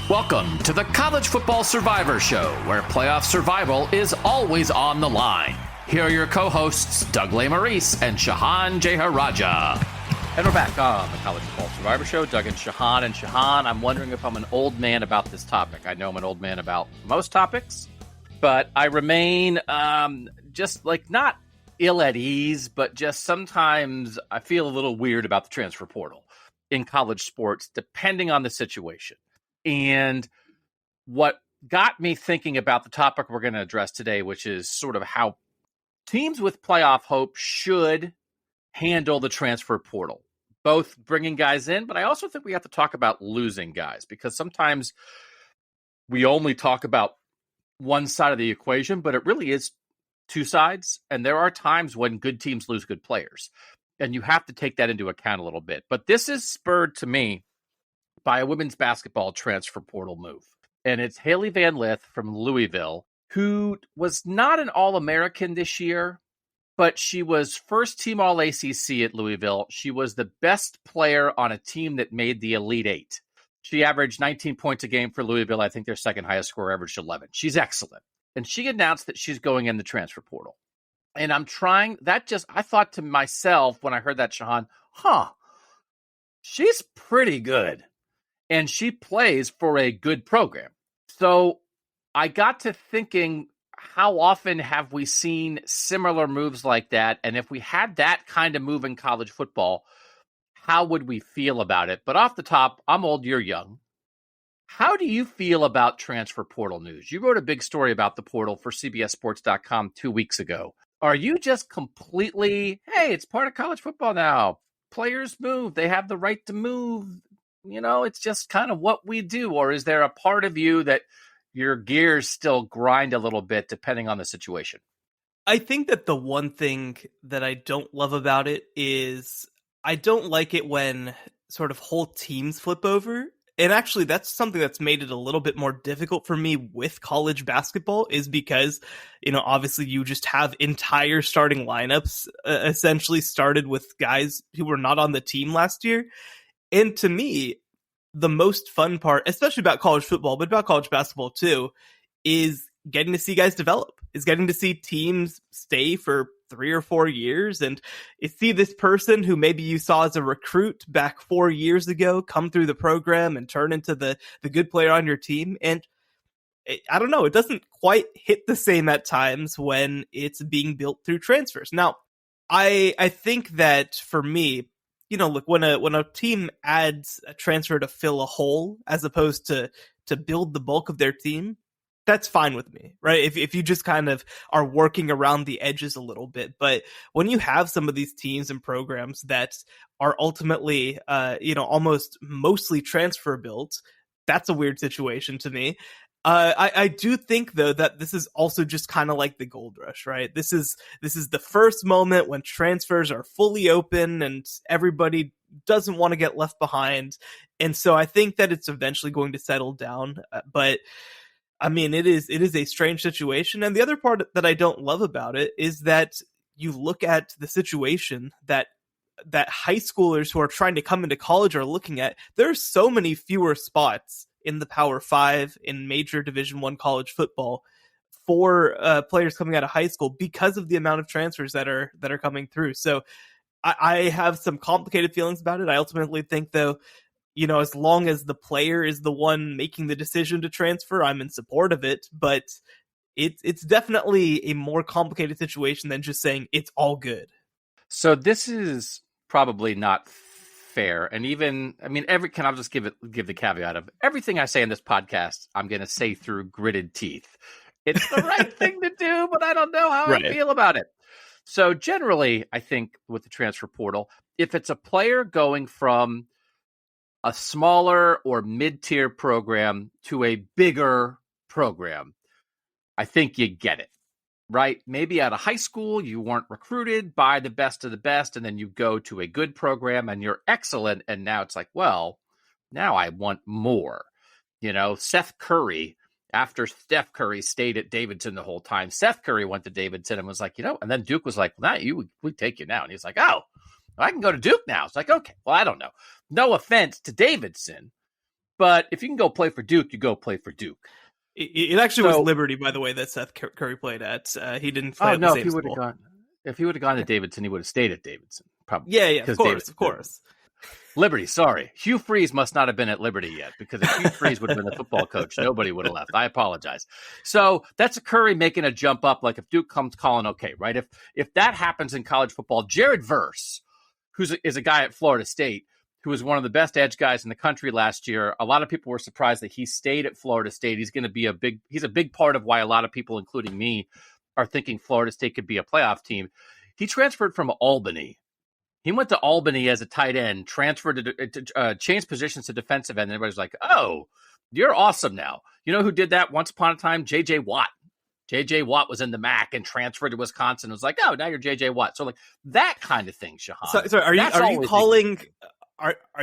Welcome to the College Football Survivor Show, where playoff survival is always on the line. Here are your co-hosts, Doug Lesmerises and Shehan Jeyarajah. And we're back on the College Football Survivor Show, Doug and Shehan. And Shehan, I'm wondering if I'm an old man about this topic. I know I'm an old man about most topics, but I remain just like not ill at ease, but just sometimes I feel a little weird about the transfer portal in college sports, depending on the situation. And what got me thinking about the topic we're going to address today, which is sort of how teams with playoff hope should handle the transfer portal, both bringing guys in, but I also think we have to talk about losing guys, because sometimes we only talk about one side of the equation, but it really is two sides. And there are times when good teams lose good players, and you have to take that into account a little bit. But this is spurred to me by a women's basketball transfer portal move. And it's Hailey Van Lith from Louisville, who was not an All-American this year, but she was first team All-ACC at Louisville. She was the best player on a team that made the Elite Eight. She averaged 19 points a game for Louisville. I think their second highest scorer averaged 11. She's excellent. And she announced that she's going in the transfer portal. And I thought to myself when I heard that, Shehan, she's pretty good. And she plays for a good program. So I got to thinking, how often have we seen similar moves like that? And if we had that kind of move in college football, how would we feel about it? But off the top, I'm old, you're young. How do you feel about transfer portal news? You wrote a big story about the portal for CBSSports.com 2 weeks ago. Are you just completely, hey, it's part of college football now. Players move. They have the right to move. You know, it's just kind of what we do. Or is there a part of you that your gears still grind a little bit depending on the situation? I think that the one thing that I don't love about it is I don't like it when sort of whole teams flip over. And actually, that's something that's made it a little bit more difficult for me with college basketball, is because, obviously you just have entire starting lineups essentially started with guys who were not on the team last year. And to me, the most fun part, especially about college football, but about college basketball too, is getting to see guys develop, is getting to see teams stay for 3 or 4 years and see this person who maybe you saw as a recruit back 4 years ago come through the program and turn into the good player on your team. And I don't know, it doesn't quite hit the same at times when it's being built through transfers. Now, I think that for me, look, when a team adds a transfer to fill a hole as opposed to build the bulk of their team, that's fine with me, right? If you just kind of are working around the edges a little bit. But when you have some of these teams and programs that are ultimately, almost mostly transfer built, that's a weird situation to me. I do think, though, that this is also just kind of like the gold rush, right? This is the first moment when transfers are fully open and everybody doesn't want to get left behind. And so I think that it's eventually going to settle down. But I mean, it is a strange situation. And the other part that I don't love about it is that you look at the situation that high schoolers who are trying to come into college are looking at. There are so many fewer spots in the Power 5 in major Division I college football for players coming out of high school because of the amount of transfers that are coming through. So I have some complicated feelings about it. I ultimately think, though, as long as the player is the one making the decision to transfer, I'm in support of it. But it's definitely a more complicated situation than just saying it's all good. So this is probably not fair. And even, I'll just give the caveat of everything I say in this podcast, I'm going to say through gritted teeth. It's the right thing to do, but I don't know how I feel about it. So generally, I think with the transfer portal, if it's a player going from a smaller or mid-tier program to a bigger program, I think you get it. Right? Maybe out of high school, you weren't recruited by the best of the best, and then you go to a good program and you're excellent. And now it's like, well, now I want more. Seth Curry, after Steph Curry stayed at Davidson the whole time, Seth Curry went to Davidson and was like, and then Duke was like, well, we take you now. And he's like, oh, I can go to Duke now. It's like, okay, well, I don't know. No offense to Davidson, But if you can go play for Duke, you go play for Duke. It actually was Liberty, by the way, that Seth Curry played at. He didn't play at the same school. If he would have gone to Davidson, he would have stayed at Davidson. Probably. Yeah, of course. Liberty, sorry. Hugh Freeze must not have been at Liberty yet, because if Hugh Freeze would have been the football coach, nobody would have left. I apologize. So that's a Curry making a jump up. Like if Duke comes calling, okay, right? If that happens in college football, Jared Verse, is a guy at Florida State, who was one of the best edge guys in the country last year. A lot of people were surprised that he stayed at Florida State. He's going to be he's a big part of why a lot of people, including me, are thinking Florida State could be a playoff team. He transferred from Albany. He went to Albany as a tight end, transferred to changed positions to defensive end. And everybody's like, oh, you're awesome now. You know who did that once upon a time? J.J. Watt. J.J. Watt was in the MAC and transferred to Wisconsin. It was like, oh, now you're J.J. Watt. So like that kind of thing, Shehan. So are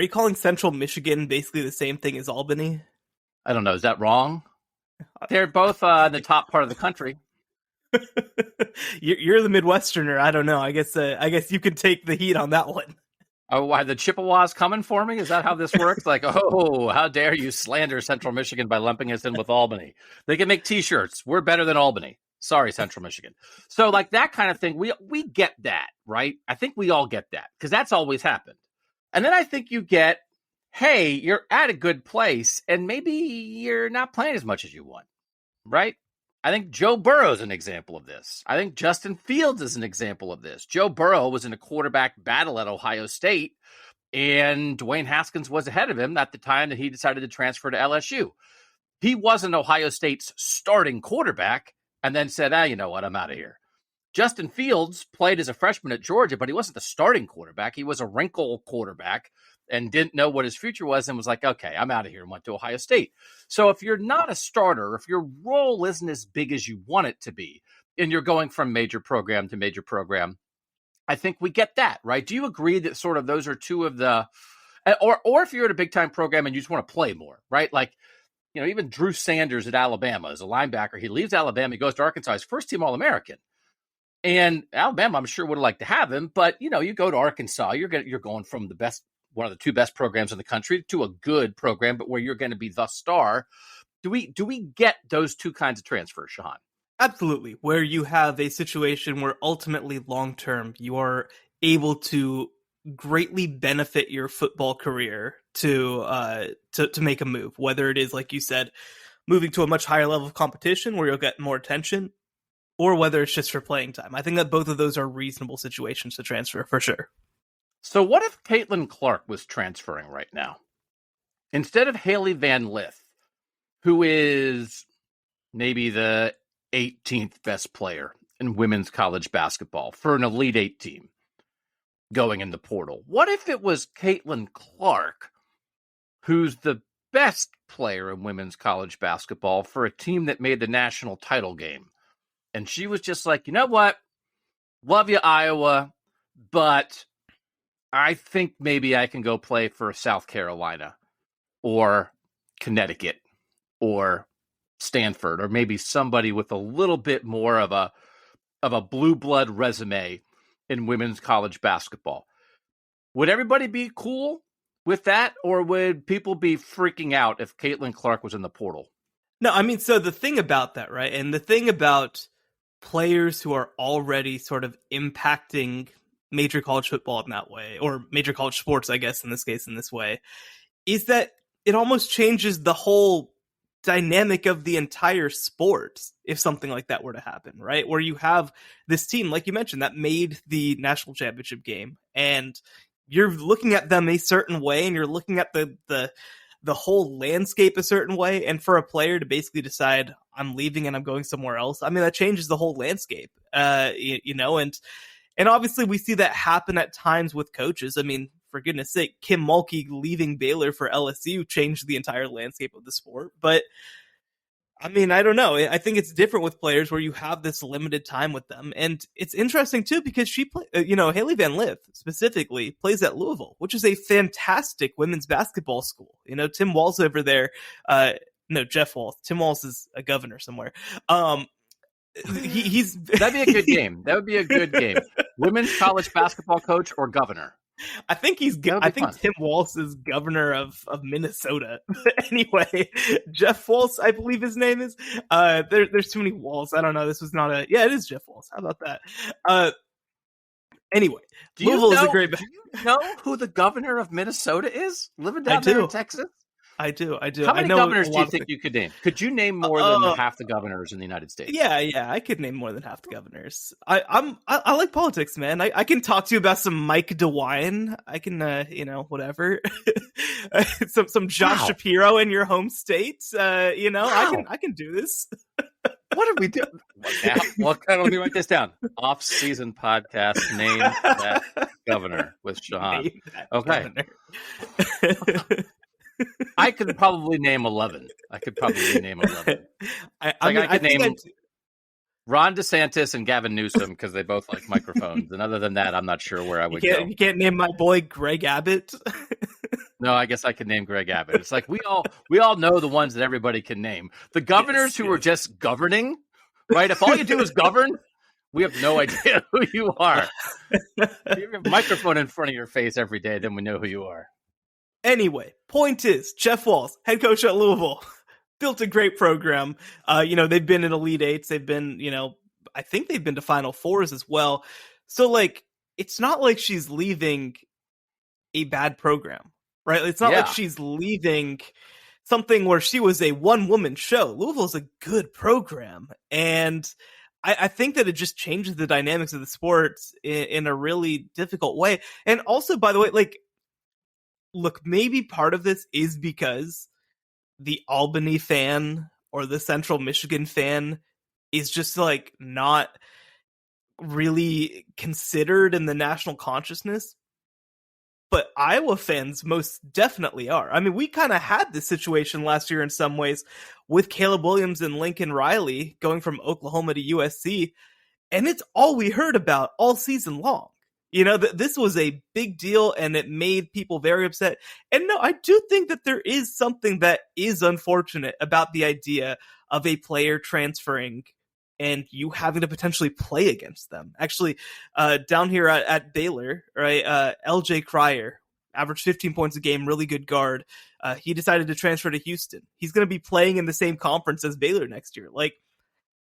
you calling Central Michigan basically the same thing as Albany? I don't know. Is that wrong? They're both in the top part of the country. You're the Midwesterner. I don't know. I guess you can take the heat on that one. Oh, why the Chippewas coming for me? Is that how this works? Like, oh, how dare you slander Central Michigan by lumping us in with Albany? They can make T-shirts. We're better than Albany. Sorry, Central Michigan. So like that kind of thing, we get that, right? I think we all get that because that's always happened. And then I think you get, hey, you're at a good place and maybe you're not playing as much as you want, right? I think Joe Burrow is an example of this. I think Justin Fields is an example of this. Joe Burrow was in a quarterback battle at Ohio State, and Dwayne Haskins was ahead of him at the time that he decided to transfer to LSU. He wasn't Ohio State's starting quarterback and then said, you know what, I'm out of here. Justin Fields played as a freshman at Georgia, but he wasn't the starting quarterback. He was a wrinkle quarterback and didn't know what his future was and was like, okay, I'm out of here, and went to Ohio State. So if you're not a starter, if your role isn't as big as you want it to be, and you're going from major program to major program, I think we get that, right? Do you agree that sort of those are two of the, or if you're at a big time program and you just want to play more, right? Like, you know, even Drew Sanders at Alabama is a linebacker. He leaves Alabama, he goes to Arkansas, he's first team All-American. And Alabama, I'm sure, would have liked to have him, but you know, you go to Arkansas, you're going from the best, one of the two best programs in the country to a good program, but where you're going to be the star. Do we get those two kinds of transfers, Shehan? Absolutely. Where you have a situation where ultimately long-term you are able to greatly benefit your football career to make a move, whether it is, like you said, moving to a much higher level of competition where you'll get more attention, or whether it's just for playing time. I think that both of those are reasonable situations to transfer for sure. So what if Caitlin Clark was transferring right now? Instead of Haley Van Lith, who is maybe the 18th best player in women's college basketball for an Elite Eight team going in the portal. What if it was Caitlin Clark, who's the best player in women's college basketball for a team that made the national title game? And she was just like, you know what? Love you, Iowa, but I think maybe I can go play for South Carolina or Connecticut or Stanford, or maybe somebody with a little bit more of a blue blood resume in women's college basketball. Would everybody be cool with that, or would people be freaking out if Caitlin Clark was in the portal? No, I mean, so the thing about that, right, and the thing about players who are already sort of impacting major college football in that way, or major college sports, I guess, in this case, in this way, is that it almost changes the whole dynamic of the entire sport if something like that were to happen, right? Where you have this team, like you mentioned, that made the national championship game, and you're looking at them a certain way, and you're looking at the whole landscape a certain way, and for a player to basically decide, I'm leaving and I'm going somewhere else, I mean, that changes the whole landscape, and obviously we see that happen at times with coaches. I mean, for goodness sake, Kim Mulkey leaving Baylor for LSU changed the entire landscape of the sport. But I mean, I don't know. I think it's different with players where you have this limited time with them. And it's interesting too, because Haley Van Lith specifically plays at Louisville, which is a fantastic women's basketball school. You know, Tim Walz over there, Jeff Walz. Tim Walz is a governor somewhere. He's that'd be a good game. That would be a good game. Women's college basketball coach or governor. I think That would be fun. Tim Walz is governor of Minnesota. Anyway, Jeff Walz, I believe his name is. There's too many Walz. I don't know. This was not a. Yeah, it is Jeff Walz. How about that? Anyway, Louisville is a great. Do you know who the governor of Minnesota is? Living down there in Texas? I do. How many governors do you think you could name? Could you name more than half the governors in the United States? Yeah, I could name more than half the governors. I like politics, man. I can talk to you about some Mike DeWine. I can, whatever. some Josh Shapiro in your home state. I can do this. What did we do? Well, let me write this down. Off-season podcast, name that governor with Shehan. Okay. I could probably name 11. I could name Ron DeSantis and Gavin Newsom because they both like microphones. And other than that, I'm not sure where I would go. You can't name my boy Greg Abbott? No, I guess I could name Greg Abbott. It's like we all know the ones that everybody can name. The governors who are just governing, right? If all you do is govern, we have no idea who you are. If you have a microphone in front of your face every day, then we know who you are. Anyway, point is, Jeff Walz, head coach at Louisville, built a great program. They've been in Elite Eights. They've been, I think they've been to Final Fours as well. So, it's not like she's leaving a bad program, right? It's not like she's leaving something where she was a one-woman show. Louisville's a good program. And I think that it just changes the dynamics of the sport in a really difficult way. And also, by the way, look, maybe part of this is because the Albany fan or the Central Michigan fan is just not really considered in the national consciousness. But Iowa fans most definitely are. I mean, we kind of had this situation last year in some ways with Caleb Williams and Lincoln Riley going from Oklahoma to USC. And it's all we heard about all season long. This was a big deal and it made people very upset. And no, I do think that there is something that is unfortunate about the idea of a player transferring and you having to potentially play against them. Actually, down here at Baylor, right, LJ Cryer, averaged 15 points a game, really good guard. He decided to transfer to Houston. He's going to be playing in the same conference as Baylor next year.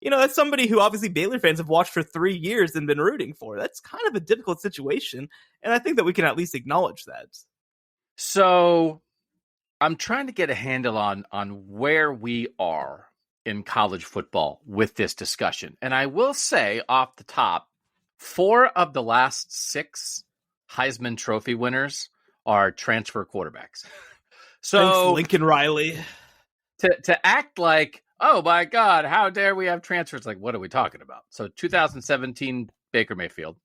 That's somebody who obviously Baylor fans have watched for 3 years and been rooting for. That's kind of a difficult situation, and I think that we can at least acknowledge that. So I'm trying to get a handle on where we are in college football with this discussion. And I will say off the top, 4 of the last 6 Heisman Trophy winners are transfer quarterbacks. So thanks, Lincoln Riley. To act like, oh my God, how dare we have transfers? What are we talking about? So 2017, Baker Mayfield.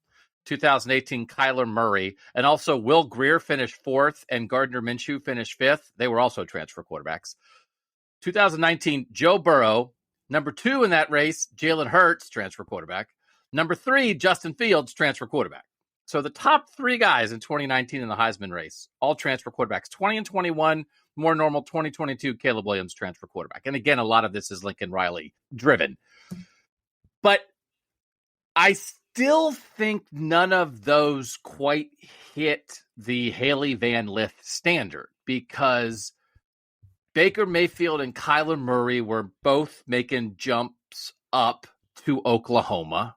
2018, Kyler Murray. And also Will Grier finished 4th and Gardner Minshew finished 5th. They were also transfer quarterbacks. 2019, Joe Burrow. Number 2 in that race, Jalen Hurts, transfer quarterback. Number 3, Justin Fields, transfer quarterback. So the top 3 guys in 2019 in the Heisman race, all transfer quarterbacks. 20 and 21, more normal. 2022, Caleb Williams, transfer quarterback. And again, a lot of this is Lincoln Riley driven. But I still think none of those quite hit the Haley Van Lith standard because Baker Mayfield and Kyler Murray were both making jumps up to Oklahoma.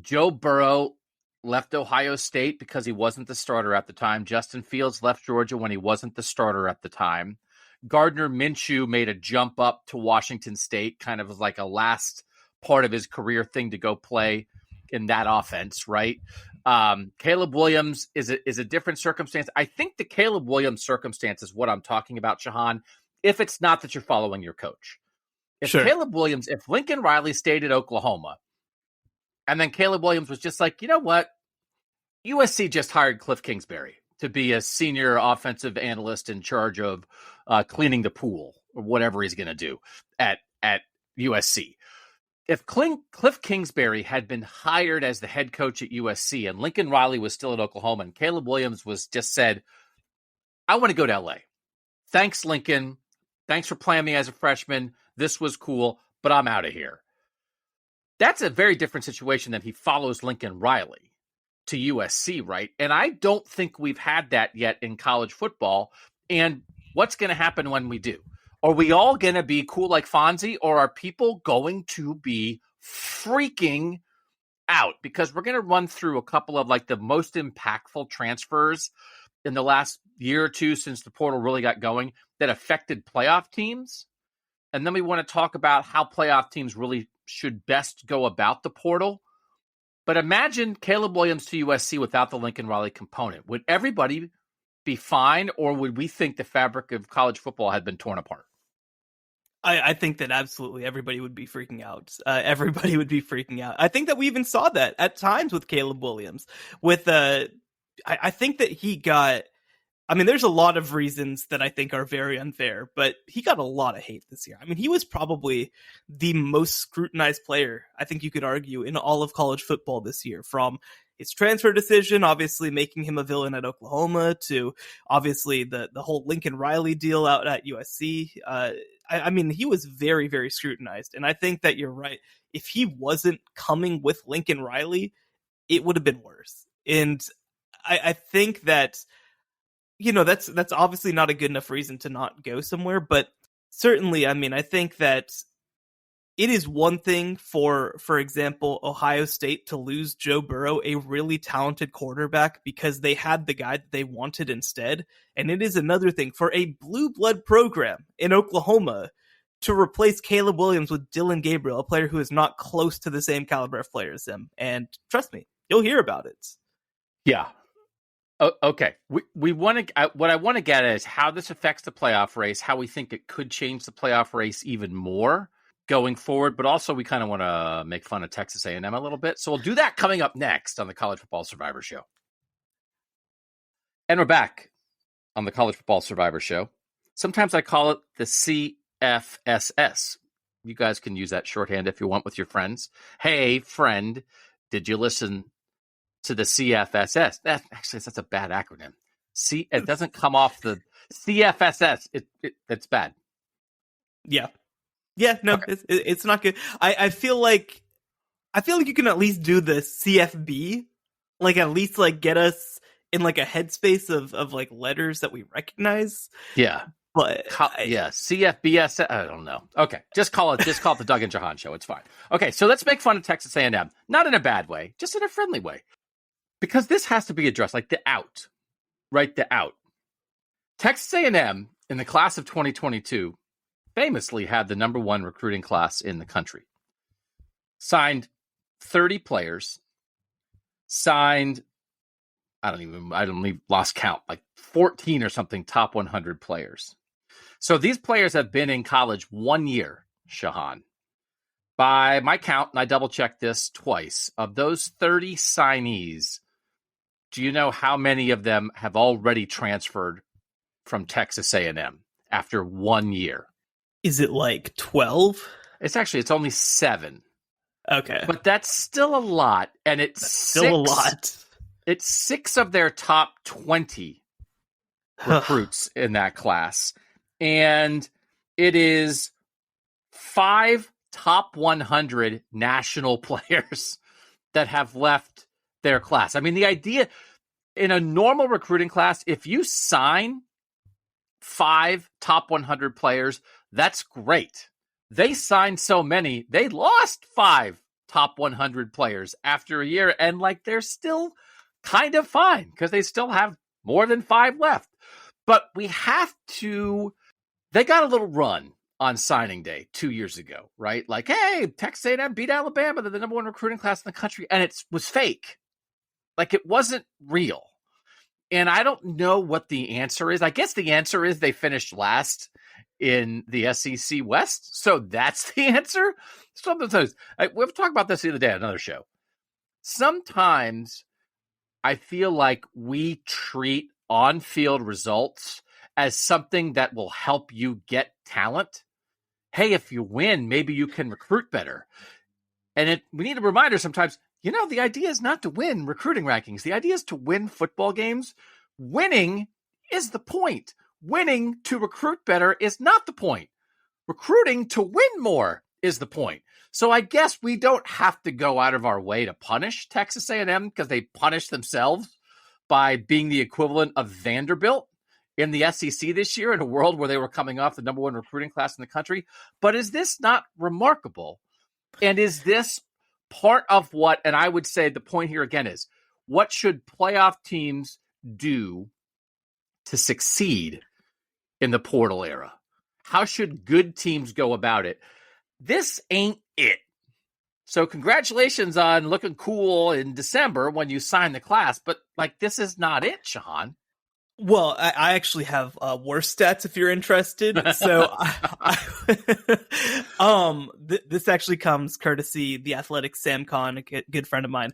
Joe Burrow left Ohio State because he wasn't the starter at the time. Justin Fields left Georgia when he wasn't the starter at the time. Gardner Minshew made a jump up to Washington State, kind of like a last part of his career thing to go play in that offense, right? Caleb Williams is a different circumstance. I think the Caleb Williams circumstance is what I'm talking about, Shehan, if it's not that you're following your coach. If Lincoln Riley stayed at Oklahoma, and then Caleb Williams was just like, you know what? USC just hired Cliff Kingsbury to be a senior offensive analyst in charge of cleaning the pool or whatever he's going to do at USC. If Cliff Kingsbury had been hired as the head coach at USC and Lincoln Riley was still at Oklahoma and Caleb Williams was just said, I want to go to LA. Thanks, Lincoln. Thanks for playing me as a freshman. This was cool, but I'm out of here. That's a very different situation than he follows Lincoln Riley. to USC, right? And I don't think we've had that yet in college football. And what's going to happen when we do? Are we all going to be cool like Fonzie, or are people going to be freaking out? Because we're going to run through a couple of like the most impactful transfers in the last year or two since the portal really got going that affected playoff teams. And then we want to talk about how playoff teams really should best go about the portal. But imagine Caleb Williams to USC without the Lincoln Riley component. Would everybody be fine, or would we think the fabric of college football had been torn apart? I think that absolutely everybody would be freaking out. Everybody would be freaking out. I think that we even saw that at times with Caleb Williams. I think that he got, I mean, there's a lot of reasons that I think are very unfair, but he got a lot of hate this year. I mean, he was probably the most scrutinized player, I think you could argue, in all of college football this year, from his transfer decision, obviously making him a villain at Oklahoma, to obviously the whole Lincoln Riley deal out at USC. I mean, he was very, very scrutinized. And I think that you're right. If he wasn't coming with Lincoln Riley, it would have been worse. And I think that, you know, that's obviously not a good enough reason to not go somewhere. But certainly, I mean, I think that it is one thing for example, Ohio State to lose Joe Burrow, a really talented quarterback, because they had the guy that they wanted instead. And it is another thing for a blue blood program in Oklahoma to replace Caleb Williams with Dylan Gabriel, a player who is not close to the same caliber of player as him. And trust me, you'll hear about it. Yeah. Okay. We want to, what I want to get at is how this affects the playoff race, how we think it could change the playoff race even more going forward, but also we kind of want to make fun of Texas A&M a little bit. So we'll do that coming up next on the College Football Survivor Show. And we're back on the College Football Survivor Show. Sometimes I call it the CFSS. You guys can use that shorthand if you want with your friends. Hey, friend, did you listen to the CFSS? That's a bad acronym. It doesn't come off the CFSS. It's bad. Yeah. Yeah, no, okay. It's not good. I feel like you can at least do the CFB, like at least like get us in like a headspace of like letters that we recognize. Yeah, but CFBS. I don't know. Okay, just call it the Doug and Shehan Show. It's fine. Okay, so let's make fun of Texas A&M, not in a bad way, just in a friendly way, because this has to be addressed. Like the out, right? The out. Texas A&M in the class of 2022. Famously had the number one recruiting class in the country. Signed 30 players. Signed, lost count, like 14 or something top 100 players. So these players have been in college 1 year, Shehan. By my count, and I double-checked this twice, of those 30 signees, do you know how many of them have already transferred from Texas A&M after 1 year? Is it like 12? It's only 7. Okay. But that's still a lot. And still a lot. It's 6 of their top 20 recruits in that class. And it is 5 top 100 national players that have left their class. I mean, the idea in a normal recruiting class, if you sign 5 top 100 players, that's great. They signed so many, they lost 5 top 100 players after a year, and like they're still kind of fine because they still have more than 5 left. But we have to, they got a little run on signing day 2 years ago, right? Like, hey, Texas A&M beat Alabama, they're the number one recruiting class in the country, and it was fake. Like it wasn't real. And I don't know what the answer is. I guess the answer is they finished last in the SEC West. So that's the answer. Sometimes we've talked about this the other day on another show. Sometimes I feel like we treat on-field results as something that will help you get talent. Hey, if you win, maybe you can recruit better. And we need a reminder sometimes, the idea is not to win recruiting rankings. The idea is to win football games. Winning is the point. Winning to recruit better is not the point. Recruiting to win more is the point. So I guess we don't have to go out of our way to punish Texas A&M because they punish themselves by being the equivalent of Vanderbilt in the SEC this year in a world where they were coming off the number one recruiting class in the country. But is this not remarkable? And is this part of what, and I would say the point here again is, what should playoff teams do to succeed in the portal era? How should good teams go about it? This ain't it. So congratulations on looking cool in December when you signed the class, but like this is not it, Shehan. Well, I actually have worse stats if you're interested. So, this actually comes courtesy the Athletic Sam Kahn, a good friend of mine.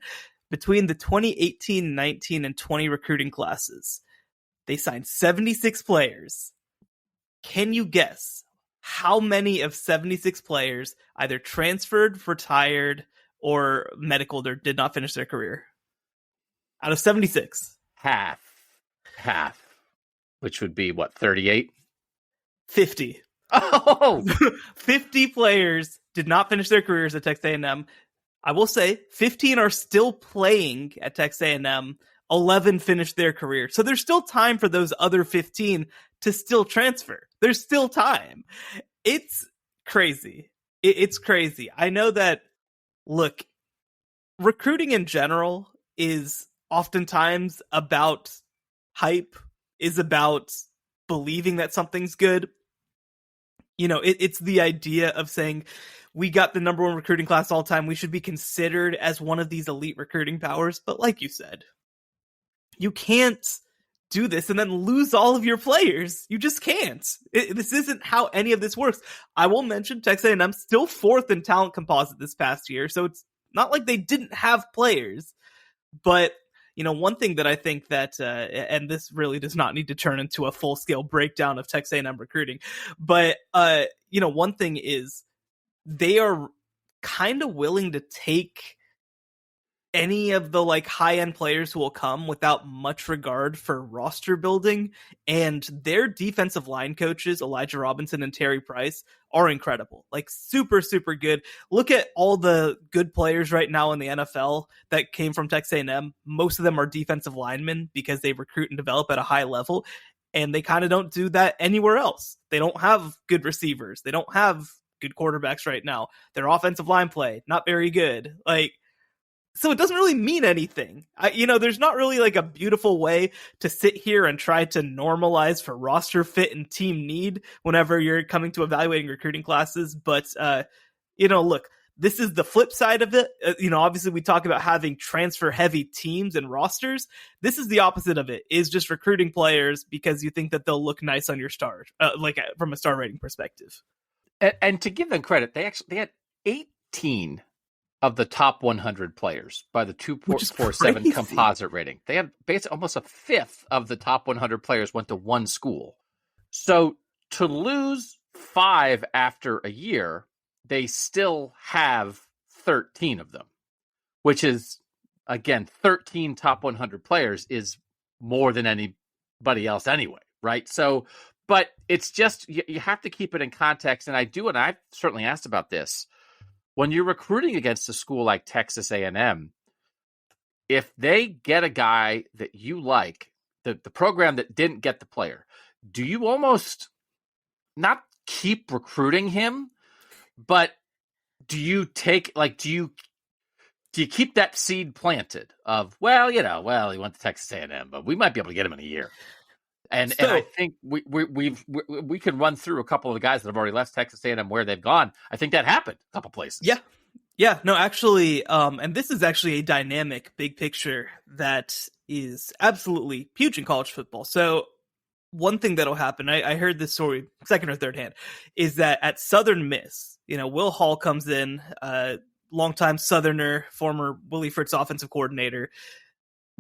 Between the 2018, 19, and 20 recruiting classes, they signed 76 players. Can you guess how many of 76 players either transferred, retired, or medicaled or did not finish their career? Out of 76. Half, which would be what, 38? 50. Oh, 50 players did not finish their careers at Texas A&M. I will say 15 are still playing at Texas A&M. 11 finished their career. So there's still time for those other 15 to still transfer. There's still time. It's crazy. It's crazy. I know that, look, recruiting in general is oftentimes about hype, is about believing that something's good. You know, it's the idea of saying, we got the number one recruiting class all time. We should be considered as one of these elite recruiting powers. But like you said, you can't do this and then lose all of your players. You just can't. This isn't how any of this works. I will mention Texas A&M still fourth in talent composite this past year. So it's not like they didn't have players. But, you know, one thing that I think that, and this really does not need to turn into a full-scale breakdown of Texas A&M recruiting, but, you know, one thing is they are kind of willing to take any of the like high-end players who will come without much regard for roster building, and their defensive line coaches, Elijah Robinson and Terry Price, are incredible. Like super, super good. Look at all the good players right now in the NFL that came from Texas A&M. Most of them are defensive linemen because they recruit and develop at a high level, and they kind of don't do that anywhere else. They don't have good receivers. They don't have good quarterbacks right now. Their offensive line play, not very good. Like, so it doesn't really mean anything. There's not really like a beautiful way to sit here and try to normalize for roster fit and team need whenever you're coming to evaluating recruiting classes. But, look, this is the flip side of it. Obviously we talk about having transfer heavy teams and rosters. This is the opposite of it, is just recruiting players because you think that they'll look nice on your star, from a star rating perspective. And to give them credit, they had 18 of the top 100 players by the 2.47 composite rating. They had basically almost a fifth of the top 100 players went to one school. So to lose 5 after a year, they still have 13 of them, which is, again, 13 top 100 players is more than anybody else anyway, right? So, but it's just, you have to keep it in context. And I've certainly asked about this. When you're recruiting against a school like Texas A&M, if they get a guy that you like, the program that didn't get the player, do you almost not keep recruiting him, but do you keep that seed planted of, he went to Texas A&M, but we might be able to get him in a year. And I think we can run through a couple of the guys that have already left Texas A&M where they've gone. I think that happened a couple places. Yeah. No, actually, and this is actually a dynamic big picture that is absolutely huge in college football. So one thing that'll happen, I heard this story second or third hand, is that at Southern Miss, Will Hall comes in, longtime Southerner, former Willie Fritz offensive coordinator.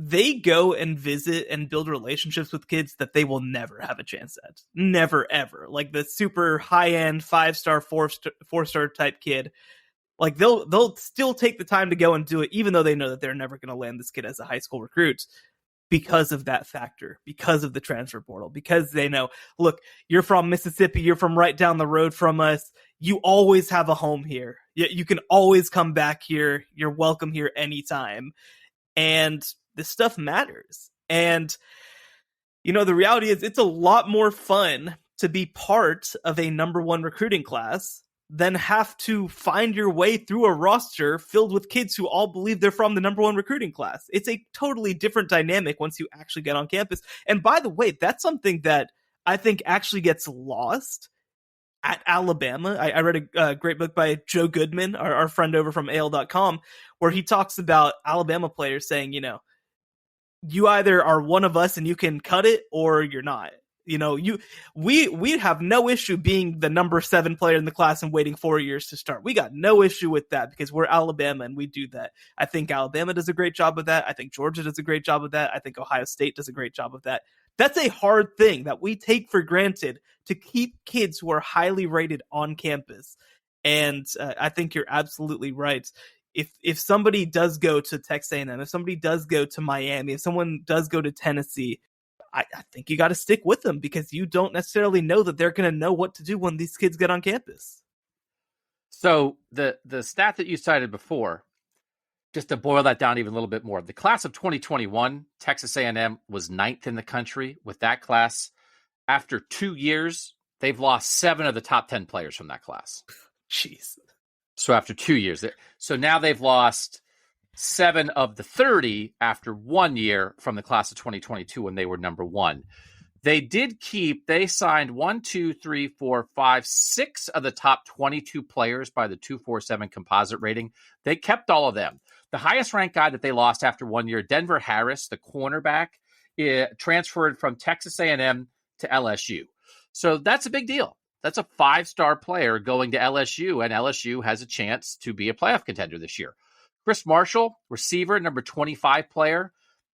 They go and visit and build relationships with kids that they will never have a chance at. Never, ever. Like the super high-end 5-star, 4-star type kid. Like they'll still take the time to go and do it, even though they know that they're never going to land this kid as a high school recruit because of that factor, because of the transfer portal, because they know, look, you're from Mississippi, you're from right down the road from us. you always have a home here. You can always come back here. You're welcome here anytime. And this stuff matters. And, the reality is it's a lot more fun to be part of a number one recruiting class than have to find your way through a roster filled with kids who all believe they're from the number one recruiting class. It's a totally different dynamic once you actually get on campus. And by the way, that's something that I think actually gets lost at Alabama. I read a great book by Joe Goodman, our friend over from AL.com, where he talks about Alabama players saying, you either are one of us and you can cut it, or you're not. We have no issue being the number 7 player in the class and waiting 4 years to start. We got no issue with that because we're Alabama and we do that. I think Alabama does a great job of that. I think Georgia does a great job of that. I think Ohio State does a great job of that. That's a hard thing that we take for granted, to keep kids who are highly rated on campus. And I think you're absolutely right. If somebody does go to Texas A&M, if somebody does go to Miami, if someone does go to Tennessee, I think you got to stick with them, because you don't necessarily know that they're going to know what to do when these kids get on campus. So the stat that you cited before, just to boil that down even a little bit more, the class of 2021, Texas A&M was 9th in the country with that class. After 2 years, they've lost 7 of the top 10 players from that class. Jeez. So after 2 years, so now they've lost 7 of the 30 after 1 year from the class of 2022 when they were number 1. They signed 6 of the top 22 players by the 247 composite rating. They kept all of them. The highest ranked guy that they lost after 1 year, Denver Harris, the cornerback, transferred from Texas A&M to LSU. So that's a big deal. That's a 5-star player going to LSU, and LSU has a chance to be a playoff contender this year. Chris Marshall, receiver, number 25 player,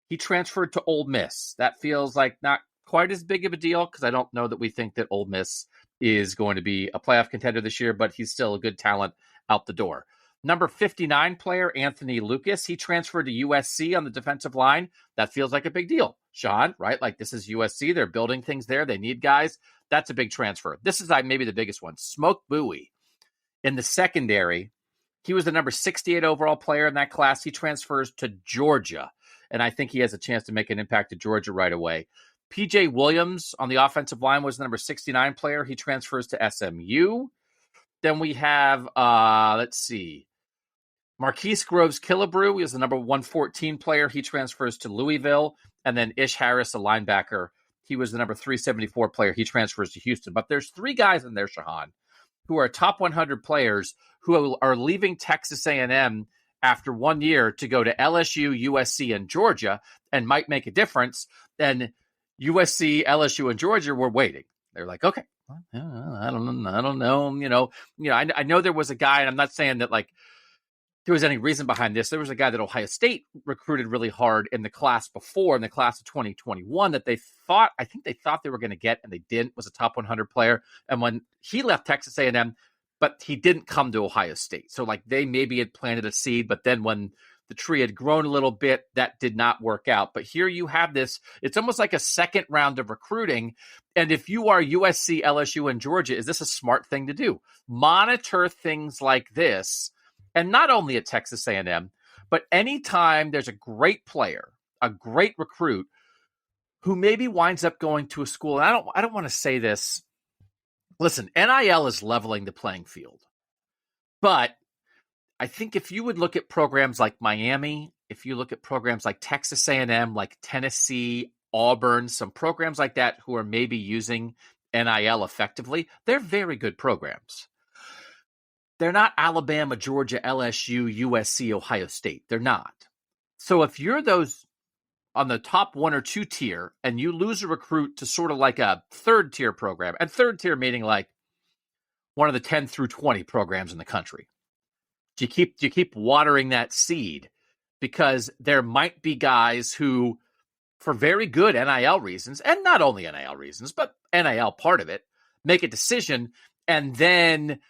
he transferred to Ole Miss. That feels like not quite as big of a deal, because I don't know that we think that Ole Miss is going to be a playoff contender this year, but he's still a good talent out the door. Number 59 player, Anthony Lucas, he transferred to USC on the defensive line. That feels like a big deal. Sean, right? Like, this is USC. They're building things there. They need guys. That's a big transfer. This is maybe the biggest one. Smoke Bowie in the secondary. He was the number 68 overall player in that class. He transfers to Georgia, and I think he has a chance to make an impact at Georgia right away. PJ Williams on the offensive line was the number 69 player. He transfers to SMU. Then we have, Marquise Groves Killebrew is the number 114 player. He transfers to Louisville. And then Ish Harris, a linebacker, he was the number 374 player. He transfers to Houston. But there's 3 guys in there, Shehan, who are top 100 players who are leaving Texas A&M after 1 year to go to LSU, USC, and Georgia, and might make a difference. And USC, LSU, and Georgia were waiting. They're like, okay, I don't know. I know there was a guy, and I'm not saying that like there was any reason behind this. There was a guy that Ohio State recruited really hard in the class before, in the class of 2021, that they thought they were going to get, and they didn't, was a top 100 player. And when he left Texas A&M, but he didn't come to Ohio State. So like they maybe had planted a seed, but then when the tree had grown a little bit, that did not work out. But here you have this, it's almost like a second round of recruiting. And if you are USC, LSU, and Georgia, is this a smart thing to do? Monitor things like this. And not only at Texas A&M, but anytime there's a great player, a great recruit who maybe winds up going to a school, and I don't want to say this. Listen, NIL is leveling the playing field. But I think if you would look at programs like Miami, if you look at programs like Texas A&M, like Tennessee, Auburn, some programs like that who are maybe using NIL effectively, they're very good programs. They're not Alabama, Georgia, LSU, USC, Ohio State. They're not. So if you're those on the top 1 or 2 tier and you lose a recruit to sort of like a 3rd tier program, and 3rd tier meaning like one of the 10 through 20 programs in the country, do you keep watering that seed? Because there might be guys who, for very good NIL reasons, and not only NIL reasons, but NIL part of it, make a decision, and then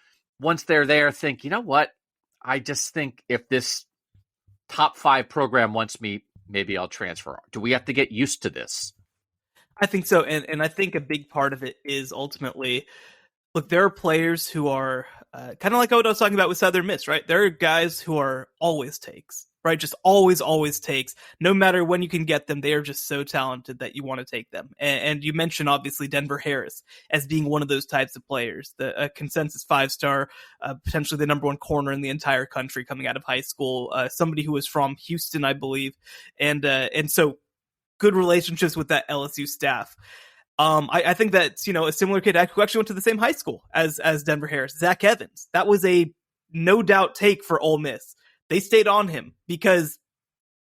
once they're there, think, you know what? I just think if this top 5 program wants me, maybe I'll transfer. Do we have to get used to this? I think so. And I think a big part of it is ultimately, look, there are players who are kind of like what I was talking about with Southern Miss, right? There are guys who are always takes, right? Just always takes. No matter when you can get them, they are just so talented that you want to take them. And you mentioned, obviously, Denver Harris as being one of those types of players, the consensus 5-star, potentially the number one corner in the entire country coming out of high school, somebody who was from Houston, I believe. And so good relationships with that LSU staff. I think that's, a similar kid who actually went to the same high school as Denver Harris, Zach Evans. That was a no doubt take for Ole Miss. They stayed on him because,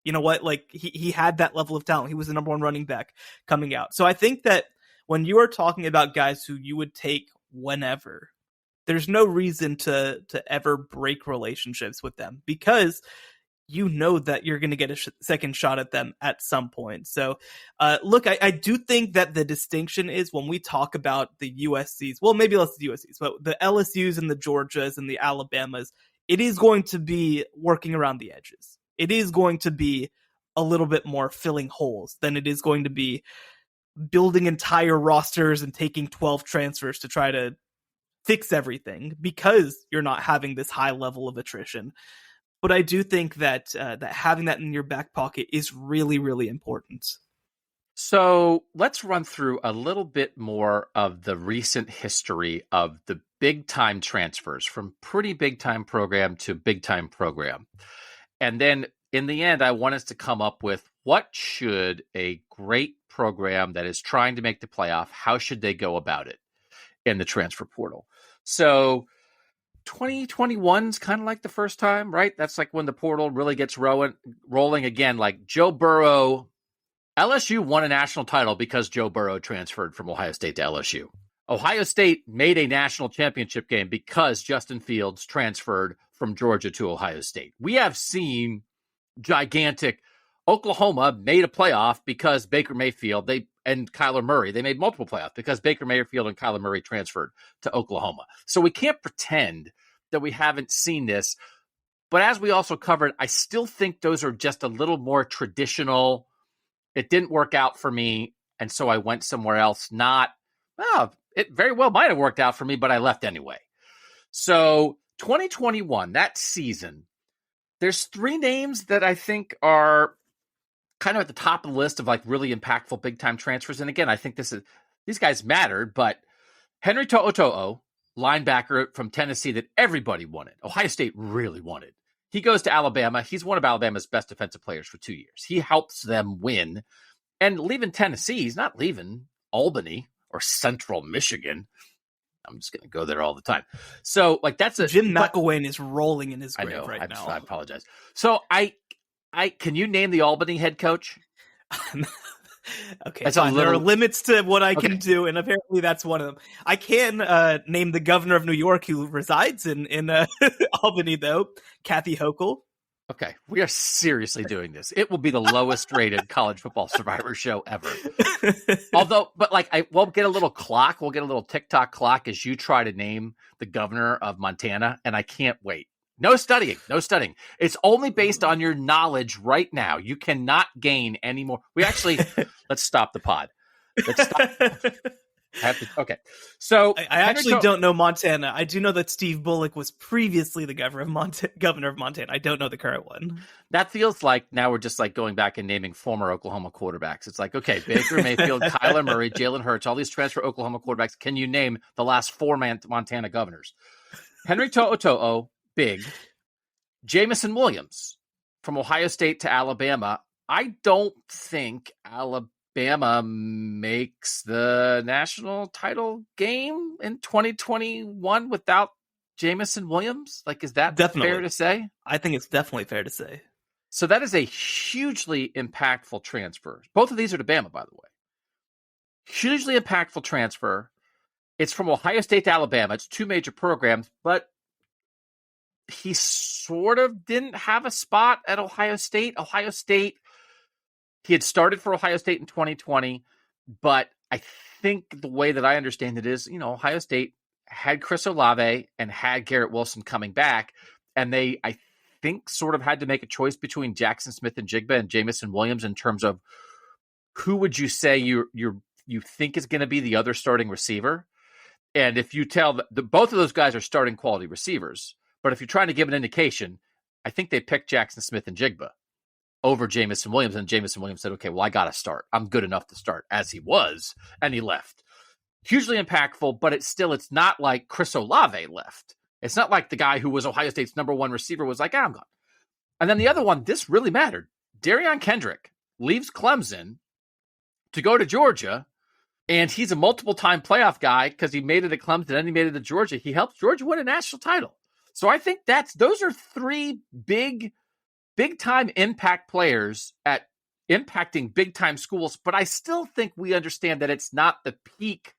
you know what, like he had that level of talent. He was the number one running back coming out. So I think that when you are talking about guys who you would take whenever, there's no reason to ever break relationships with them because you know that you're going to get a second shot at them at some point. So, look, I do think that the distinction is when we talk about the USCs, well, maybe less the USCs, but the LSUs and the Georgias and the Alabamas, it is going to be working around the edges. It is going to be a little bit more filling holes than it is going to be building entire rosters and taking 12 transfers to try to fix everything because you're not having this high level of attrition. But I do think that that having that in your back pocket is really, really important. So let's run through a little bit more of the recent history of the big-time transfers from pretty big-time program to big-time program. And then in the end, I want us to come up with what should a great program that is trying to make the playoff, how should they go about it in the transfer portal? So 2021 is kind of like the first time, right? That's like when the portal really gets rolling again. Like Joe Burrow, LSU won a national title because Joe Burrow transferred from Ohio State to LSU. Ohio State made a national championship game because Justin Fields transferred from Georgia to Ohio State. We have seen gigantic Oklahoma made a playoff because Baker Mayfield and Kyler Murray. They made multiple playoffs because Baker Mayfield and Kyler Murray transferred to Oklahoma. So we can't pretend that we haven't seen this. But as we also covered, I still think those are just a little more traditional. It didn't work out for me, and so I went somewhere else. It very well might have worked out for me, but I left anyway. So 2021, that season, there's three names that I think are kind of at the top of the list of like really impactful big-time transfers. And again, I think these guys mattered, but Henry To'oTo'o, linebacker from Tennessee that everybody wanted. Ohio State really wanted. He goes to Alabama. He's one of Alabama's best defensive players for 2 years. He helps them win. And leaving Tennessee, he's not leaving Albany or Central Michigan. I'm just going to go there all the time. So, like, that's Jim McElwain is rolling in his grave now. I apologize. So, I can you name the Albany head coach? Okay, there are limits to what I can do, and apparently that's one of them. I can name the governor of New York who resides in Albany, though, Kathy Hochul. Okay, we are seriously doing this. It will be the lowest rated college football survivor show ever. We'll get a little clock. We'll get a little TikTok clock as you try to name the governor of Montana, and I can't wait. No studying. It's only based on your knowledge right now. You cannot gain any more. Let's stop the pod. Okay. So I actually don't know Montana. I do know that Steve Bullock was previously the governor of Montana. I don't know the current one. That feels like now we're just like going back and naming former Oklahoma quarterbacks. It's like, okay, Baker Mayfield, Kyler Murray, Jalen Hurts, all these transfer Oklahoma quarterbacks. Can you name the last four Montana governors? Henry To'oTo'o, big. Jamison Williams from Ohio State to Alabama. I don't think Alabama makes the national title game in 2021 without Jamison Williams. Like, is that fair to say? I think it's definitely fair to say. So that is a hugely impactful transfer. Both of these are to Bama, by the way. Hugely impactful transfer. It's from Ohio State to Alabama. It's two major programs, but he sort of didn't have a spot at Ohio State. He had started for Ohio State in 2020, but I think the way that I understand it is, Ohio State had Chris Olave and had Garrett Wilson coming back, and they, I think, sort of had to make a choice between Jackson Smith and Jigba and Jamison Williams in terms of who would you say you think is going to be the other starting receiver. And if you tell both of those guys are starting quality receivers, but if you're trying to give an indication, I think they picked Jackson Smith and Jigba over Jamison Williams, and Jamison Williams said, okay, well, I got to start. I'm good enough to start, as he was, and he left. Hugely impactful, but it's not like Chris Olave left. It's not like the guy who was Ohio State's number one receiver was like, I'm gone. And then the other one, this really mattered. Darion Kendrick leaves Clemson to go to Georgia, and he's a multiple-time playoff guy because he made it at Clemson and he made it at Georgia. He helped Georgia win a national title. So I think those are three big-time impact players at impacting big-time schools, but I still think we understand that it's not the peak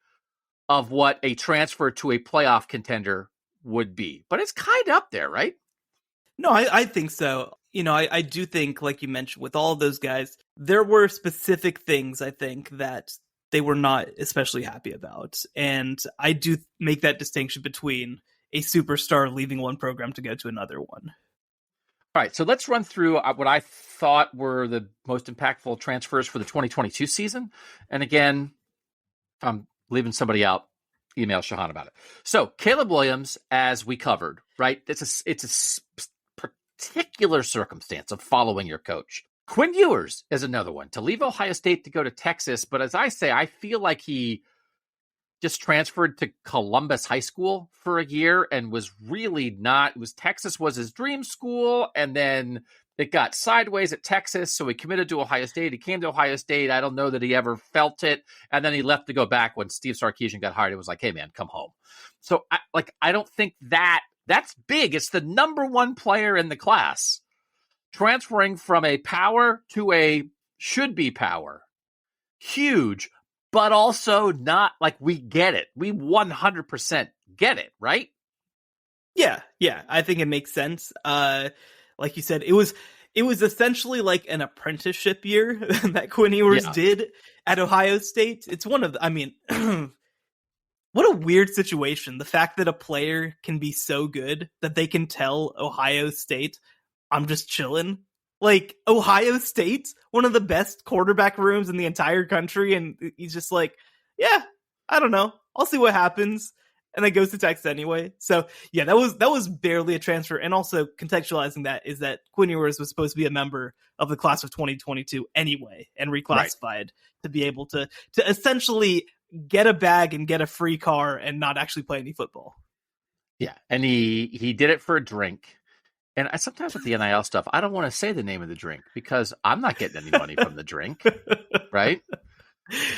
of what a transfer to a playoff contender would be. But it's kind of up there, right? No, I think so. I do think, like you mentioned, with all of those guys, there were specific things, I think, that they were not especially happy about. And I do make that distinction between a superstar leaving one program to go to another one. All right, so let's run through what I thought were the most impactful transfers for the 2022 season. And again, if I'm leaving somebody out, email Shehan about it. So Caleb Williams, as we covered, right? It's a particular circumstance of following your coach. Quinn Ewers is another one, to leave Ohio State to go to Texas. But as I say, I feel like he just transferred to Columbus High School for a year and was really not. Texas was his dream school, and then it got sideways at Texas, so he committed to Ohio State. He came to Ohio State. I don't know that he ever felt it, and then he left to go back when Steve Sarkisian got hired. It was like, hey, man, come home. So I don't think that's big. It's the number one player in the class transferring from a power to a should-be power. Huge, but also not like we get it. We 100% get it, right? Yeah. I think it makes sense. Like you said, it was essentially like an apprenticeship year that Quinn Ewers did at Ohio State. It's one of what a weird situation. The fact that a player can be so good that they can tell Ohio State, I'm just chilling. Like, Ohio State, one of the best quarterback rooms in the entire country, and he's just like, yeah, I don't know. I'll see what happens. And then goes to Texas anyway. So, yeah, that was barely a transfer. And also contextualizing that is that Quinn Ewers was supposed to be a member of the class of 2022 anyway, and reclassified to be able to essentially get a bag and get a free car and not actually play any football. Yeah, and he did it for a drink. And sometimes with the NIL stuff, I don't want to say the name of the drink because I'm not getting any money from the drink, right?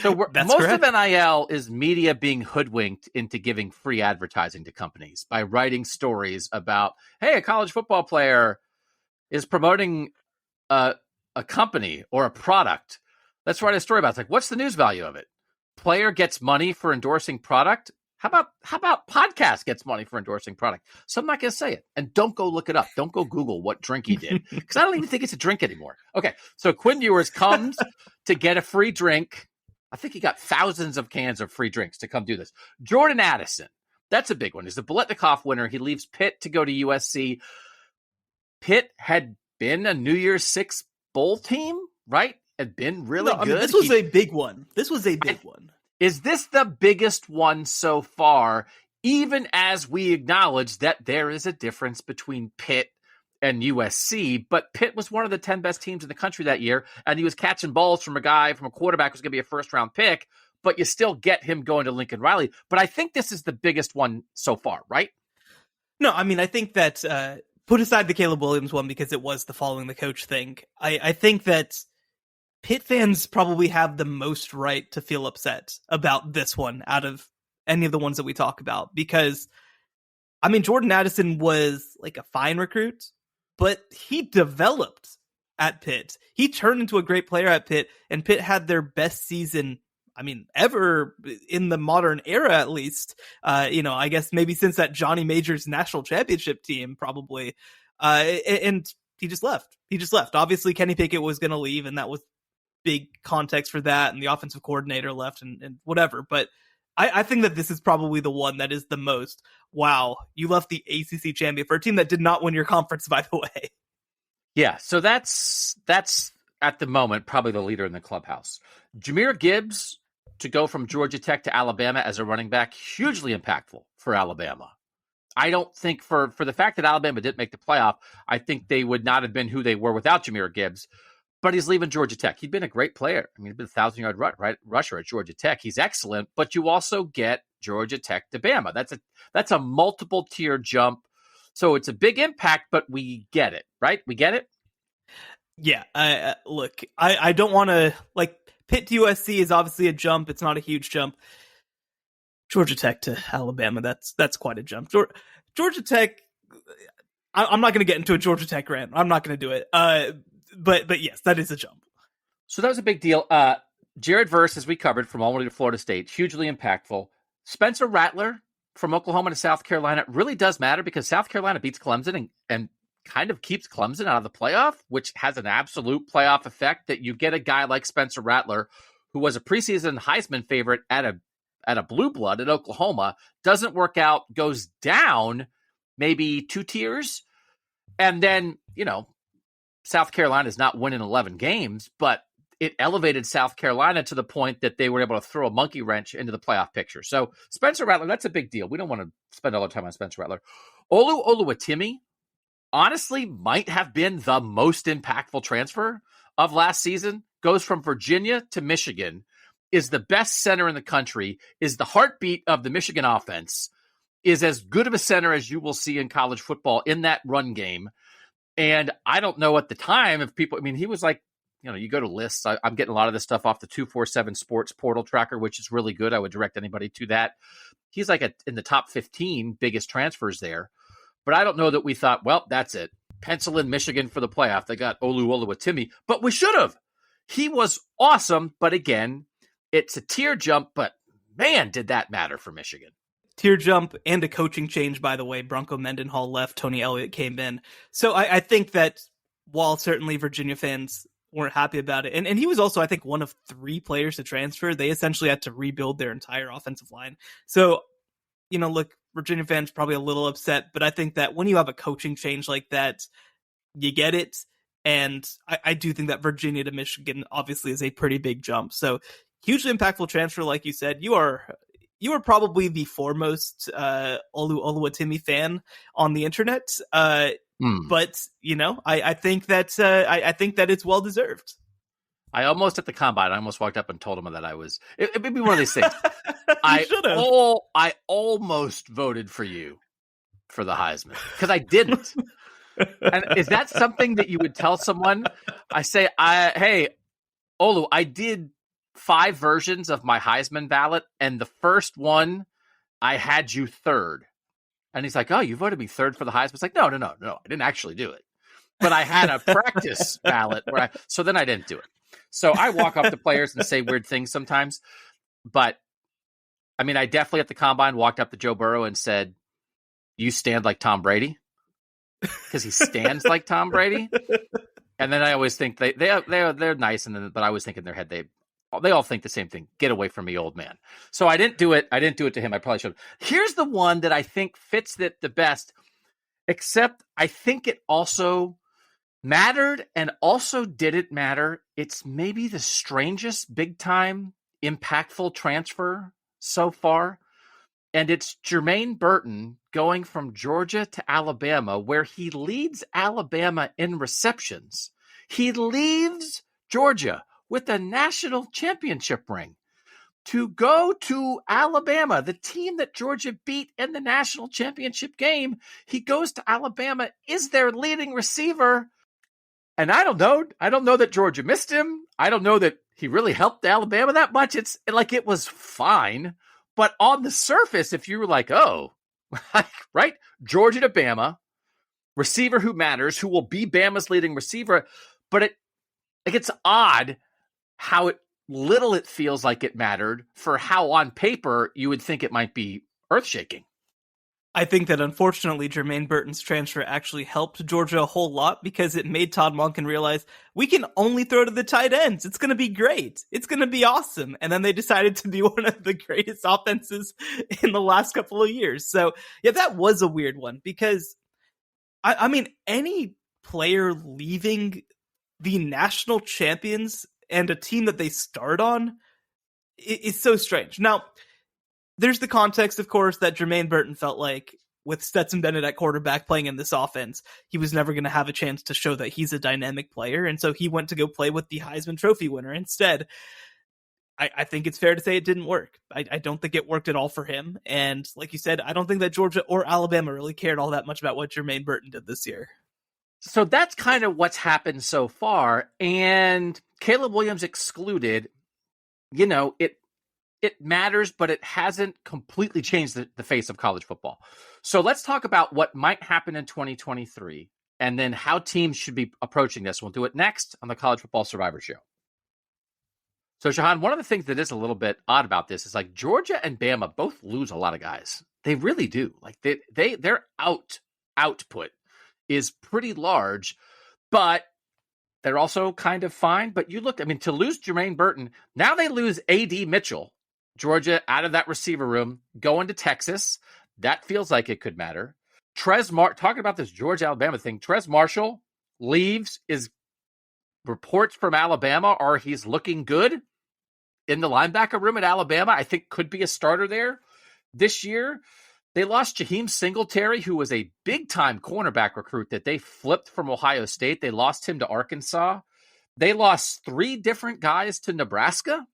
So most correct. Of NIL is media being hoodwinked into giving free advertising to companies by writing stories about, hey, a college football player is promoting a company or a product. Let's write a story about it. It's like, what's the news value of it? Player gets money for endorsing product. How about podcast gets money for endorsing product? So I'm not going to say it. And don't go look it up. Don't go Google what drink he did, because I don't even think it's a drink anymore. Okay, so Quinn Ewers comes to get a free drink. I think he got thousands of cans of free drinks to come do this. Jordan Addison, that's a big one. He's the Biletnikoff winner. He leaves Pitt to go to USC. Pitt had been a New Year's Six bowl team, right? Had been really good. This was a big one. Is this the biggest one so far, even as we acknowledge that there is a difference between Pitt and USC? But Pitt was one of the 10 best teams in the country that year, and he was catching balls from a quarterback who's going to be a first-round pick, but you still get him going to Lincoln Riley. But I think this is the biggest one so far, right? No, I mean, I think that put aside the Caleb Williams one because it was the following the coach thing. I think that Pitt fans probably have the most right to feel upset about this one out of any of the ones that we talk about, because, I mean, Jordan Addison was like a fine recruit, but he developed at Pitt. He turned into a great player at Pitt, and Pitt had their best season, I mean, ever in the modern era, at least. I guess maybe since that Johnny Majors national championship team, probably. And he just left. Obviously, Kenny Pickett was going to leave, and that was big context for that, and the offensive coordinator left and whatever. But I think that this is probably the one that is the most, wow, you left the ACC champion for a team that did not win your conference, by the way. Yeah, so that's at the moment probably the leader in the clubhouse. Jahmyr Gibbs to go from Georgia Tech to Alabama as a running back, hugely impactful for Alabama. I don't think for the fact that Alabama didn't make the playoff, I think they would not have been who they were without Jahmyr Gibbs. But he's leaving Georgia Tech. He'd been a great player. I mean, he'd been a 1,000-yard rusher at Georgia Tech. He's excellent, but you also get Georgia Tech to Bama. That's a multiple tier jump. So it's a big impact, but we get it, right? We get it? Yeah. Look, I don't want to, like, Pitt to USC is obviously a jump. It's not a huge jump. Georgia Tech to Alabama, that's quite a jump. Georgia Tech, I'm not going to get into a Georgia Tech rant. I'm not going to do it. But yes, that is a jump. So that was a big deal. Jared Verse, as we covered, from Albany to Florida State, hugely impactful. Spencer Rattler from Oklahoma to South Carolina really does matter because South Carolina beats Clemson and kind of keeps Clemson out of the playoff, which has an absolute playoff effect that you get a guy like Spencer Rattler, who was a preseason Heisman favorite at a blue blood at Oklahoma, doesn't work out, goes down maybe 2 tiers. And then, South Carolina is not winning 11 games, but it elevated South Carolina to the point that they were able to throw a monkey wrench into the playoff picture. So Spencer Rattler, that's a big deal. We don't want to spend all our time on Spencer Rattler. Olu Oluwatimi, honestly, might have been the most impactful transfer of last season. Goes from Virginia to Michigan, is the best center in the country, is the heartbeat of the Michigan offense, is as good of a center as you will see in college football in that run game. And I don't know at the time if people, he was like, you go to lists. I'm getting a lot of this stuff off the 247 Sports portal tracker, which is really good. I would direct anybody to that. He's like in the top 15 biggest transfers there. But I don't know that we thought, well, that's it. Pencil in Michigan for the playoff. They got Olu Oluwatimi, but we should have. He was awesome. But again, it's a tier jump, but man, did that matter for Michigan. Tier jump and a coaching change, by the way. Bronco Mendenhall left, Tony Elliott came in. So I think that while certainly Virginia fans weren't happy about it, and he was also, I think, one of 3 players to transfer, they essentially had to rebuild their entire offensive line. So, look, Virginia fans probably a little upset, but I think that when you have a coaching change like that, you get it. And I do think that Virginia to Michigan obviously is a pretty big jump. So hugely impactful transfer, like you said. You are probably the foremost Olu Oluwatimi fan on the internet. But I think that I think that it's well deserved. I almost at the combine, I almost walked up and told him that I was. It may be one of these things. I almost voted for you for the Heisman because I didn't. And is that something that you would tell someone? I say, hey, Olu, I did 5 versions of my Heisman ballot, and the first one I had you 3rd. And he's like, oh, you voted me 3rd for the Heisman? It's like, no, I didn't actually do it. But I had a practice ballot so then I didn't do it. So I walk up to players and say weird things sometimes. But I definitely at the combine walked up to Joe Burrow and said, you stand like Tom Brady? Because he stands like Tom Brady. And then I always think they're nice, but I always think in their head they all think the same thing. Get away from me, old man. So I didn't do it. I didn't do it to him. I probably should. Here's the one that I think fits it the best, except I think it also mattered and also didn't matter. It's maybe the strangest big-time impactful transfer so far. And it's Jermaine Burton going from Georgia to Alabama, where he leads Alabama in receptions. He leaves Georgia with a national championship ring to go to Alabama, the team that Georgia beat in the national championship game. He goes to Alabama, is their leading receiver. And I don't know that Georgia missed him. I don't know that he really helped Alabama that much. It's like it was fine. But on the surface, if you were like, oh, right, Georgia to Bama, receiver who matters, who will be Bama's leading receiver. But it's odd how little it feels like it mattered for how on paper you would think it might be earth-shaking. I think that unfortunately Jermaine Burton's transfer actually helped Georgia a whole lot because it made Todd Monken realize we can only throw to the tight ends. It's going to be great. It's going to be awesome. And then they decided to be one of the greatest offenses in the last couple of years. So yeah, that was a weird one because any player leaving the national champions and a team that they start on it's so strange. Now, there's the context, of course, that Jermaine Burton felt like with Stetson Bennett at quarterback playing in this offense, he was never going to have a chance to show that he's a dynamic player. And so he went to go play with the Heisman Trophy winner instead. I think it's fair to say it didn't work. I don't think it worked at all for him. And like you said, I don't think that Georgia or Alabama really cared all that much about what Jermaine Burton did this year. So that's kind of what's happened so far. And Caleb Williams excluded, it matters, but it hasn't completely changed the face of college football. So let's talk about what might happen in 2023 and then how teams should be approaching this. We'll do it next on the College Football Survivor Show. So, Shehan, one of the things that is a little bit odd about this is like Georgia and Bama both lose a lot of guys. They really do. Like their output is pretty large, but they're also kind of fine. But you look, to lose Jermaine Burton, now they lose A.D. Mitchell, Georgia, out of that receiver room, going to Texas. That feels like it could matter. Talking about this Georgia-Alabama thing, Trez Marshall leaves, is reports from Alabama are he's looking good in the linebacker room at Alabama. I think could be a starter there this year. They lost Jaheim Singletary, who was a big-time cornerback recruit that they flipped from Ohio State. They lost him to Arkansas. They lost 3 different guys to Nebraska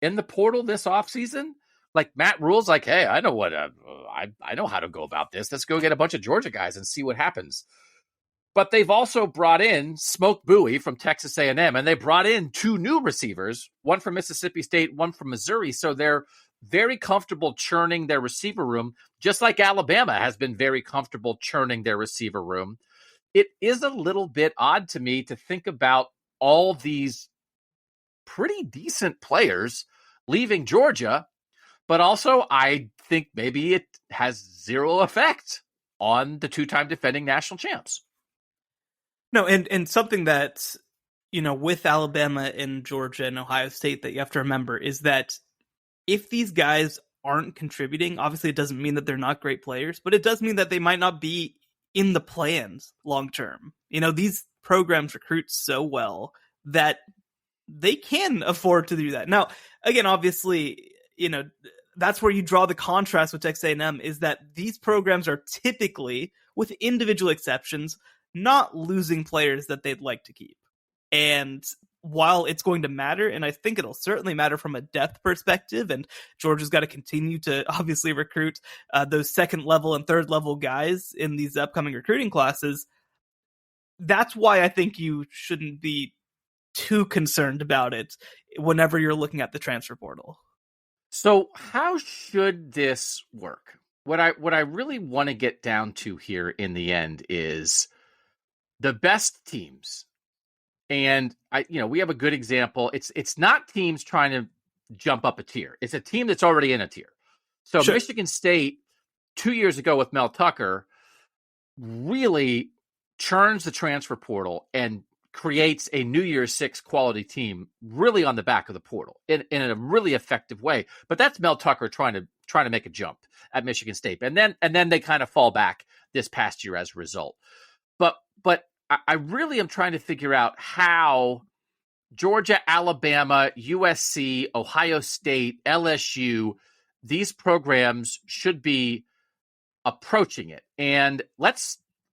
in the portal this offseason. Like Matt Rule's like, hey, I know I know how to go about this. Let's go get a bunch of Georgia guys and see what happens. But they've also brought in Smoke Bowie from Texas A&M, and they brought in 2 new receivers, one from Mississippi State, one from Missouri. So they're very comfortable churning their receiver room, just like Alabama has been very comfortable churning their receiver room. It is a little bit odd to me to think about all these pretty decent players leaving Georgia, but also I think maybe it has zero effect on the 2-time defending national champs. No, and something that, with Alabama and Georgia and Ohio State that you have to remember is that if these guys aren't contributing, obviously it doesn't mean that they're not great players, but it does mean that they might not be in the plans long term. These programs recruit so well that they can afford to do that. Now, again, obviously, that's where you draw the contrast with Texas A&M is that these programs are typically, with individual exceptions, not losing players that they'd like to keep. And while it's going to matter, and I think it'll certainly matter from a depth perspective, and Georgia's got to continue to obviously recruit those 2nd level and 3rd level guys in these upcoming recruiting classes, that's why I think you shouldn't be too concerned about it whenever you're looking at the transfer portal. So how should this work? What I really want to get down to here in the end is the best teams. And we have a good example. It's not teams trying to jump up a tier. It's a team that's already in a tier. So sure. Michigan State 2 years ago with Mel Tucker really churns the transfer portal and creates a New Year's Six quality team really on the back of the portal in a really effective way. But that's Mel Tucker trying to make a jump at Michigan State. And then they kind of fall back this past year as a result. But I really am trying to figure out how Georgia, Alabama, USC, Ohio State, LSU, these programs should be approaching it. And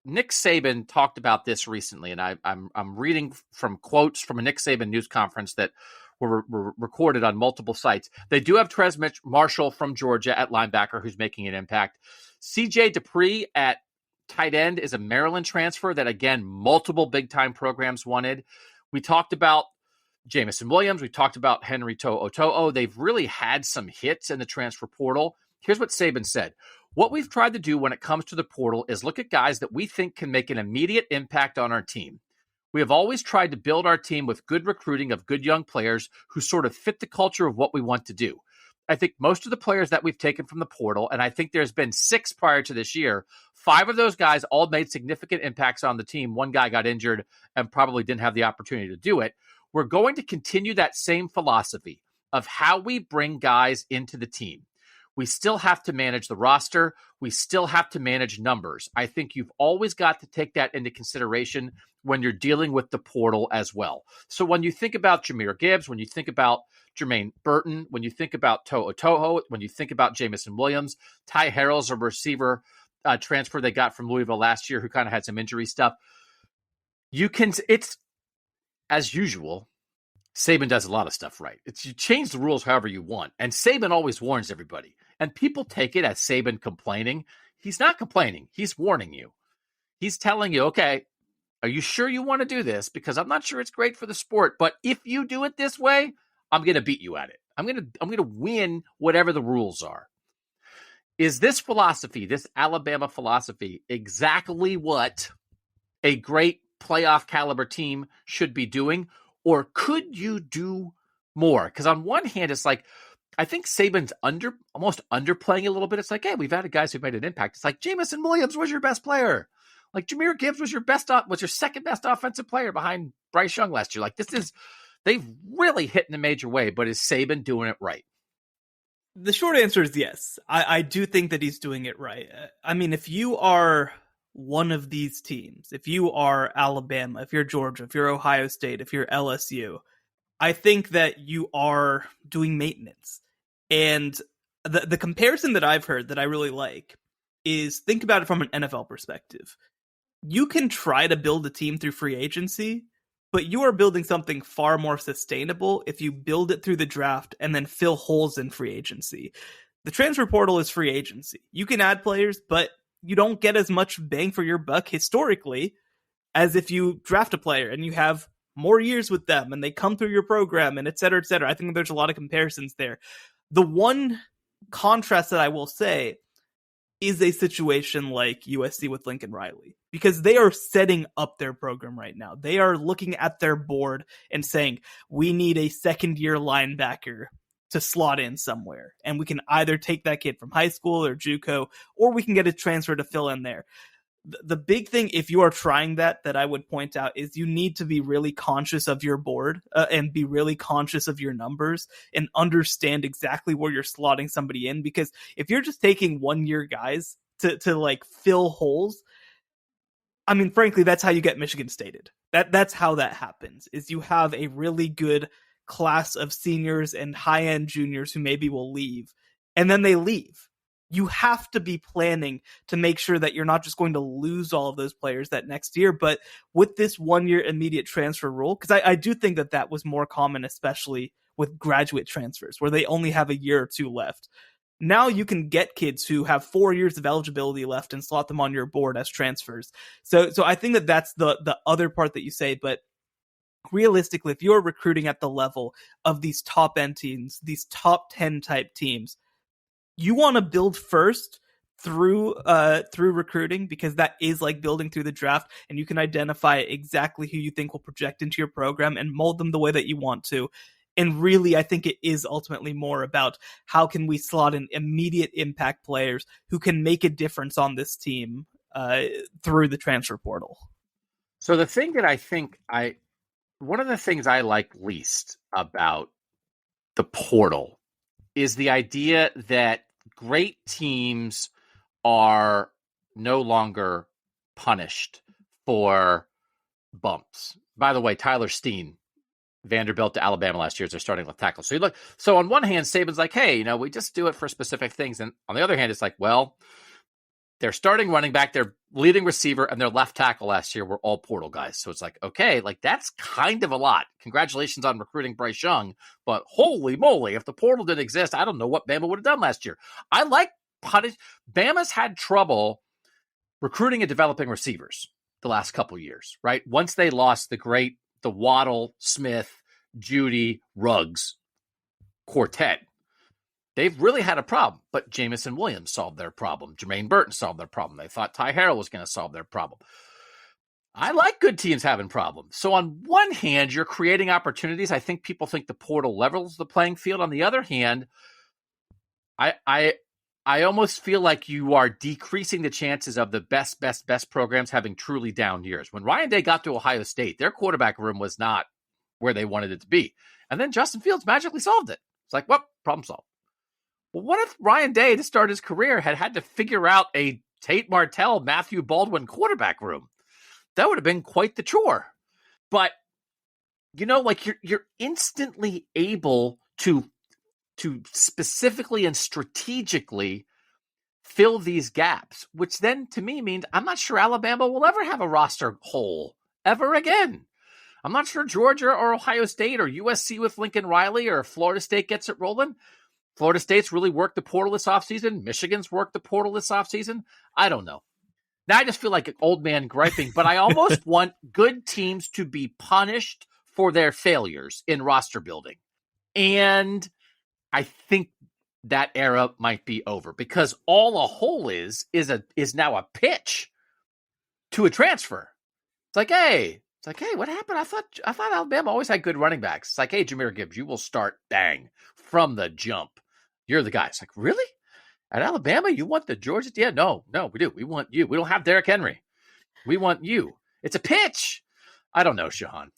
Nick Saban talked about this recently, and I'm reading from quotes from a Nick Saban news conference that were recorded on multiple sites. They do have Trez Marshall from Georgia at linebacker who's making an impact. CJ Dupree at tight end is a Maryland transfer that, again, multiple big-time programs wanted. We talked about Jamison Williams. We talked about Henry To'o. They've really had some hits in the transfer portal. Here's what Saban said. What we've tried to do when it comes to the portal is look at guys that we think can make an immediate impact on our team. We have always tried to build our team with good recruiting of good young players who sort of fit the culture of what we want to do. I think most of the players that we've taken from the portal, and I think there's been 6 prior to this year, 5 of those guys all made significant impacts on the team. 1 guy got injured and probably didn't have the opportunity to do it. We're going to continue that same philosophy of how we bring guys into the team. We still have to manage the roster. We still have to manage numbers. I think you've always got to take that into consideration when you're dealing with the portal as well. So when you think about Jahmyr Gibbs, when you think about Jermaine Burton, when you think about To'o Toho, when you think about Jamison Williams, Ty Harrell's a receiver transfer they got from Louisville last year who kind of had some injury stuff. It's as usual. Saban does a lot of stuff right. You change the rules however you want. And Saban always warns everybody. And people take it as Saban complaining. He's not complaining. He's warning you. He's telling you, okay, are you sure you want to do this? Because I'm not sure it's great for the sport. But if you do it this way, I'm going to beat you at it. I'm going to win whatever the rules are. Is this philosophy, this Alabama philosophy, exactly what a great playoff caliber team should be doing? Or could you do more? Because on one hand, it's like, I think Saban's almost underplaying a little bit. It's like, hey, we've had guys who've made an impact. It's like Jamison Williams was your best player. Like Jahmyr Gibbs was your second best offensive player behind Bryce Young last year. Like they've really hit in a major way, but is Saban doing it right? The short answer is yes. I do think that he's doing it right. I mean, if you are one of these teams, if you are Alabama, if you're Georgia, if you're Ohio State, if you're LSU, I think that you are doing maintenance. And the comparison that I've heard that I really like is think about it from an NFL perspective. You can try to build a team through free agency, but you are building something far more sustainable if you build it through the draft and then fill holes in free agency. The transfer portal is free agency. You can add players, but you don't get as much bang for your buck historically as if you draft a player and you have more years with them and they come through your program and et cetera, et cetera. I think there's a lot of comparisons there. The one contrast that I will say is a situation like USC with Lincoln Riley, because they are setting up their program right now. They are looking at their board and saying, we need a second-year linebacker to slot in somewhere. And we can either take that kid from high school or JUCO, or we can get a transfer to fill in there. The big thing, if you are trying that I would point out is you need to be really conscious of your board and be really conscious of your numbers and understand exactly where you're slotting somebody in. Because if you're just taking 1-year guys to like fill holes, I mean, frankly, that's how you get Michigan Stated. That's how that happens, is you have a really good class of seniors and high-end juniors who maybe will leave, and then they leave. You have to be planning to make sure that you're not just going to lose all of those players that next year, but with this 1-year immediate transfer rule, because I do think that was more common, especially with graduate transfers, where they only have a year or two left. Now you can get kids who have 4 years of eligibility left and slot them on your board as transfers. So I think that that's the other part that you say, but realistically, if you're recruiting at the level of these top end teams, these top 10 type teams, you want to build first through recruiting, because that is like building through the draft, and you can identify exactly who you think will project into your program and mold them the way that you want to. And really, I think it is ultimately more about how can we slot in immediate impact players who can make a difference on this team through the transfer portal. So the thing that one of the things I like least about the portal is the idea that great teams are no longer punished for bumps. By the way, Tyler Steen, Vanderbilt to Alabama last year, as their starting left tackle. So on one hand, Saban's like, hey, we just do it for specific things. And on the other hand, it's like, well, their starting running back, their leading receiver, and their left tackle last year were all portal guys. So it's like, okay, like that's kind of a lot. Congratulations on recruiting Bryce Young, but holy moly, if the portal didn't exist, I don't know what Bama would have done last year. I like punish. Bama's had trouble recruiting and developing receivers the last couple of years, right? Once they lost the Waddle, Smith, Judy, Ruggs quartet, they've really had a problem, but Jamison Williams solved their problem. Jermaine Burton solved their problem. They thought Ty Harrell was going to solve their problem. I like good teams having problems. So on one hand, you're creating opportunities. I think people think the portal levels the playing field. On the other hand, I almost feel like you are decreasing the chances of the best programs having truly down years. When Ryan Day got to Ohio State, their quarterback room was not where they wanted it to be. And then Justin Fields magically solved it. It's like, well, problem solved. Well, what if Ryan Day, to start his career, had to figure out a Tate Martell, Matthew Baldwin quarterback room? That would have been quite the chore. But, like you're instantly able to specifically and strategically fill these gaps, which then to me means I'm not sure Alabama will ever have a roster hole ever again. I'm not sure Georgia or Ohio State or USC with Lincoln Riley or Florida State gets it rolling. Florida State's really worked the portal this offseason. Michigan's worked the portal this offseason. I don't know. Now I just feel like an old man griping, but I almost want good teams to be punished for their failures in roster building. And I think that era might be over because all a hole is now a pitch to a transfer. It's like, hey, what happened? I thought Alabama always had good running backs. It's like, hey, Jahmyr Gibbs, you will start bang from the jump. You're the guy. It's like, really? At Alabama, you want the Georgia? Yeah, no, we do. We want you. We don't have Derrick Henry. We want you. It's a pitch. I don't know, Shehan.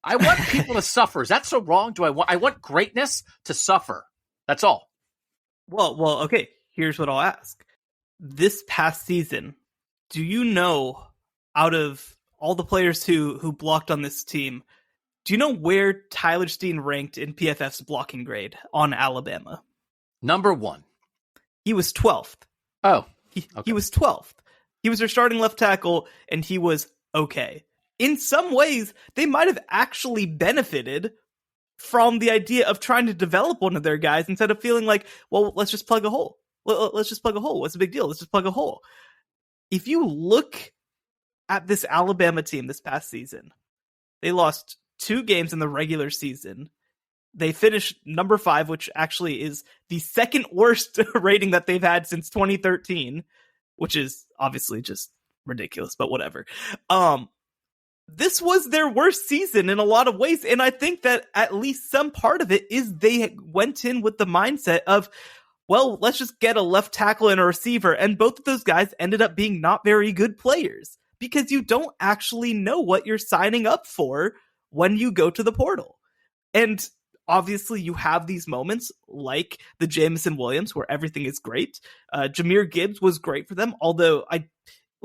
I want people to suffer. Is that so wrong? I want greatness to suffer. That's all. Well, okay. Here's what I'll ask. This past season, do you know, out of all the players who blocked on this team, do you know where Tyler Steen ranked in PFF's blocking grade on Alabama? Number 1. He was 12th. Oh, He was 12th. He was their starting left tackle, and he was okay. In some ways, they might have actually benefited from the idea of trying to develop one of their guys instead of feeling like, well, let's just plug a hole. Let's just plug a hole. What's the big deal? Let's just plug a hole. If you look at this Alabama team this past season, they lost 2 games in the regular season. They finished number 5, which actually is the second worst rating that they've had since 2013, which is obviously just ridiculous, but whatever. This was their worst season in a lot of ways, and I think that at least some part of it is they went in with the mindset of, well, let's just get a left tackle and a receiver, and both of those guys ended up being not very good players, because you don't actually know what you're signing up for when you go to the portal. And obviously, you have these moments like the Jameson Williams where everything is great. Jahmyr Gibbs was great for them, although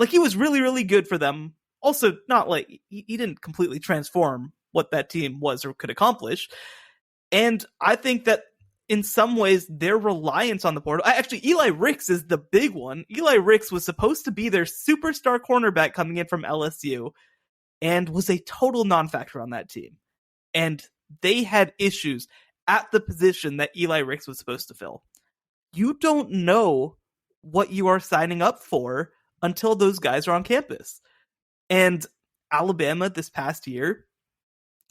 he was really, really good for them. Also, not like he didn't completely transform what that team was or could accomplish. And I think that in some ways, their reliance on the portal. Actually, Eli Ricks is the big one. Eli Ricks was supposed to be their superstar cornerback coming in from LSU and was a total non-factor on that team. And they had issues at the position that Eli Ricks was supposed to fill. You don't know what you are signing up for until those guys are on campus. And Alabama this past year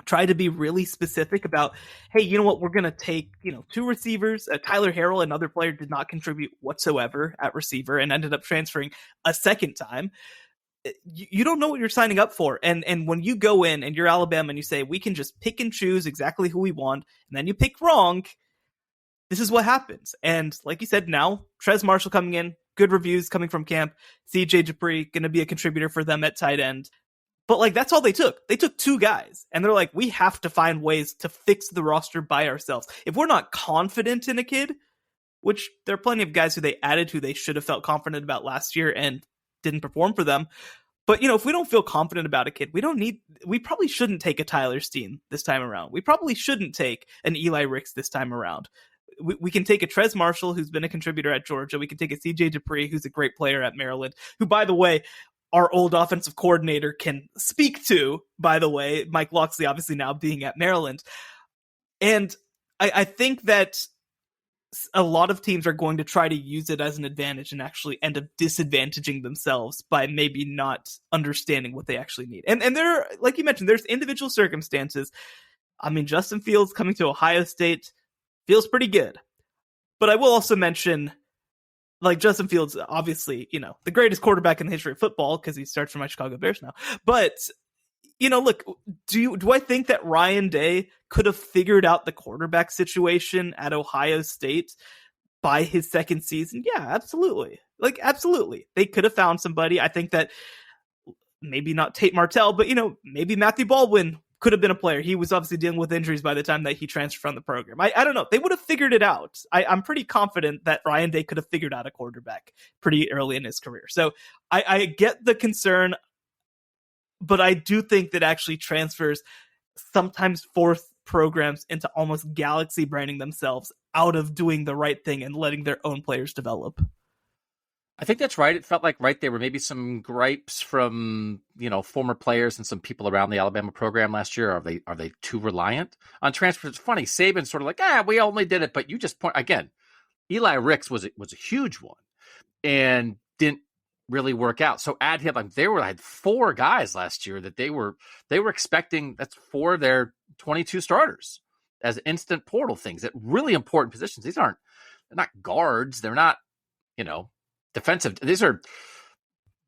tried to be really specific about, hey, you know what, we're going to take, 2 receivers. Tyler Harrell, another player, did not contribute whatsoever at receiver and ended up transferring a second time. You don't know what you're signing up for. And when you go in and you're Alabama and you say, we can just pick and choose exactly who we want, and then you pick wrong, this is what happens. And like you said, now Trez Marshall coming in, good reviews coming from camp. CJ Dupree going to be a contributor for them at tight end. But that's all they took. They took 2 guys, and they're like, we have to find ways to fix the roster by ourselves. If we're not confident in a kid, which there are plenty of guys who they added who they should have felt confident about last year and didn't perform for them. But, if we don't feel confident about a kid, we probably shouldn't take a Tyler Steen this time around. We probably shouldn't take an Eli Ricks this time around. We can take a Trez Marshall, who's been a contributor at Georgia. We can take a CJ Dupree, who's a great player at Maryland, who, by the way, our old offensive coordinator can speak to, by the way, Mike Locksley obviously now being at Maryland. And I think that a lot of teams are going to try to use it as an advantage and actually end up disadvantaging themselves by maybe not understanding what they actually need. And there, like you mentioned, there's individual circumstances. I mean, Justin Fields coming to Ohio State feels pretty good. But I will also mention, Justin Fields, obviously, the greatest quarterback in the history of football because he starts for my Chicago Bears now. But, look, do I think that Ryan Day could have figured out the quarterback situation at Ohio State by his second season? Yeah, absolutely. Absolutely. They could have found somebody. I think that maybe not Tate Martell, but, maybe Matthew Baldwin could have been a player. He was obviously dealing with injuries by the time that he transferred from the program. I don't know. They would have figured it out. I'm pretty confident that Ryan Day could have figured out a quarterback pretty early in his career. So I get the concern, but I do think that actually transfers sometimes force programs into almost galaxy branding themselves out of doing the right thing and letting their own players develop. I think that's right. It felt like there were maybe some gripes from, former players and some people around the Alabama program last year. Are they too reliant on transfers? It's funny. Saban's sort of like, we only did it, but you just point again. Eli Ricks was a huge one and didn't really work out. So add him, had 4 guys last year that they were expecting. That's 4 of their 22 starters as instant portal things at really important positions. They're not guards. They're not, defensive. These are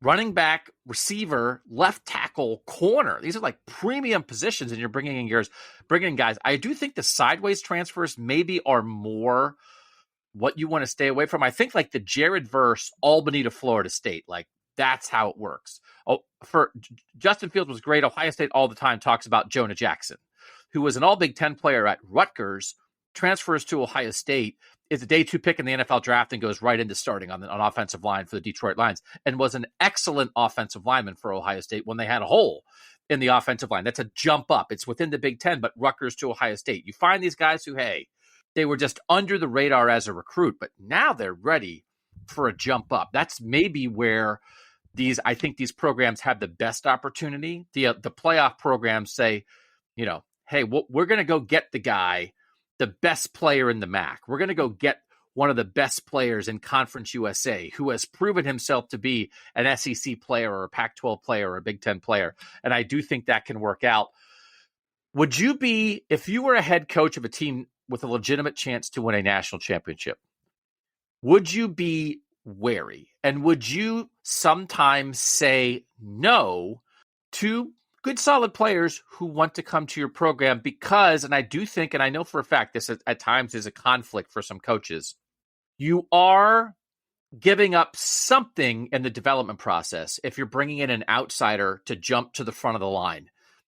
running back, receiver, left tackle, corner. These are like premium positions, and you're bringing in guys. I do think the sideways transfers maybe are more what you want to stay away from. I think like the Jared Verse, Albany to Florida State, like that's how it works. For Justin Fields was great. Ohio State all the time talks about Jonah Jackson, who was an all Big Ten player at Rutgers, transfers to Ohio State, is a day 2 pick in the NFL draft and goes right into starting on offensive line for the Detroit Lions, and was an excellent offensive lineman for Ohio State when they had a hole in the offensive line. That's a jump up. It's within the Big Ten, but Rutgers to Ohio State. You find these guys who, they were just under the radar as a recruit, but now they're ready for a jump up. That's maybe where I think these programs have the best opportunity. The playoff programs say, we're going to go get the guy, the best player in the MAC. We're going to go get one of the best players in Conference USA who has proven himself to be an SEC player or a Pac-12 player or a Big Ten player. And I do think that can work out. Would you be, if you were a head coach of a team with a legitimate chance to win a national championship, would you be wary? And would you sometimes say no to good, solid players who want to come to your program? Because, and I do think, and I know for a fact this at times is a conflict for some coaches, you are giving up something in the development process if you're bringing in an outsider to jump to the front of the line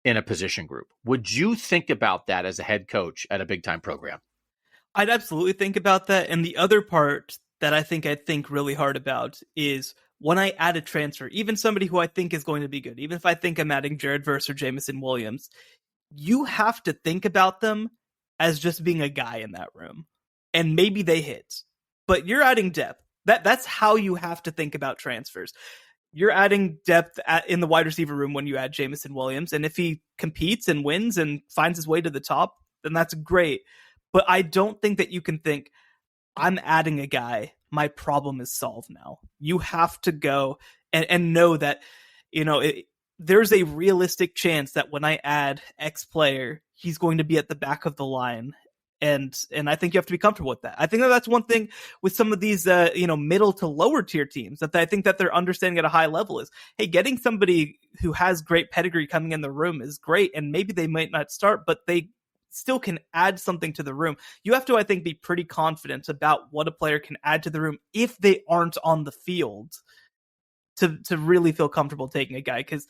in a position group. Would you think about that as a head coach at a big-time program? I'd absolutely think about that. And the other part that I think really hard about is when I add a transfer, even somebody who I think is going to be good, even if I think I'm adding Jared Verse or Jamison Williams, you have to think about them as just being a guy in that room. And maybe they hit, but you're adding depth. That's how you have to think about transfers. You're adding depth in the wide receiver room when you add Jamison Williams. And if he competes and wins and finds his way to the top, then that's great. But I don't think that you can think, I'm adding a guy, my problem is solved now. You have to go and know that, there's a realistic chance that when I add X player, he's going to be at the back of the line. And I think you have to be comfortable with that. I think that's one thing with some of these, middle to lower tier teams that I think that they're understanding at a high level is, hey, getting somebody who has great pedigree coming in the room is great. And maybe they might not start, but they still can add something to the room. You have to, I think, be pretty confident about what a player can add to the room if they aren't on the field to really feel comfortable taking a guy. Because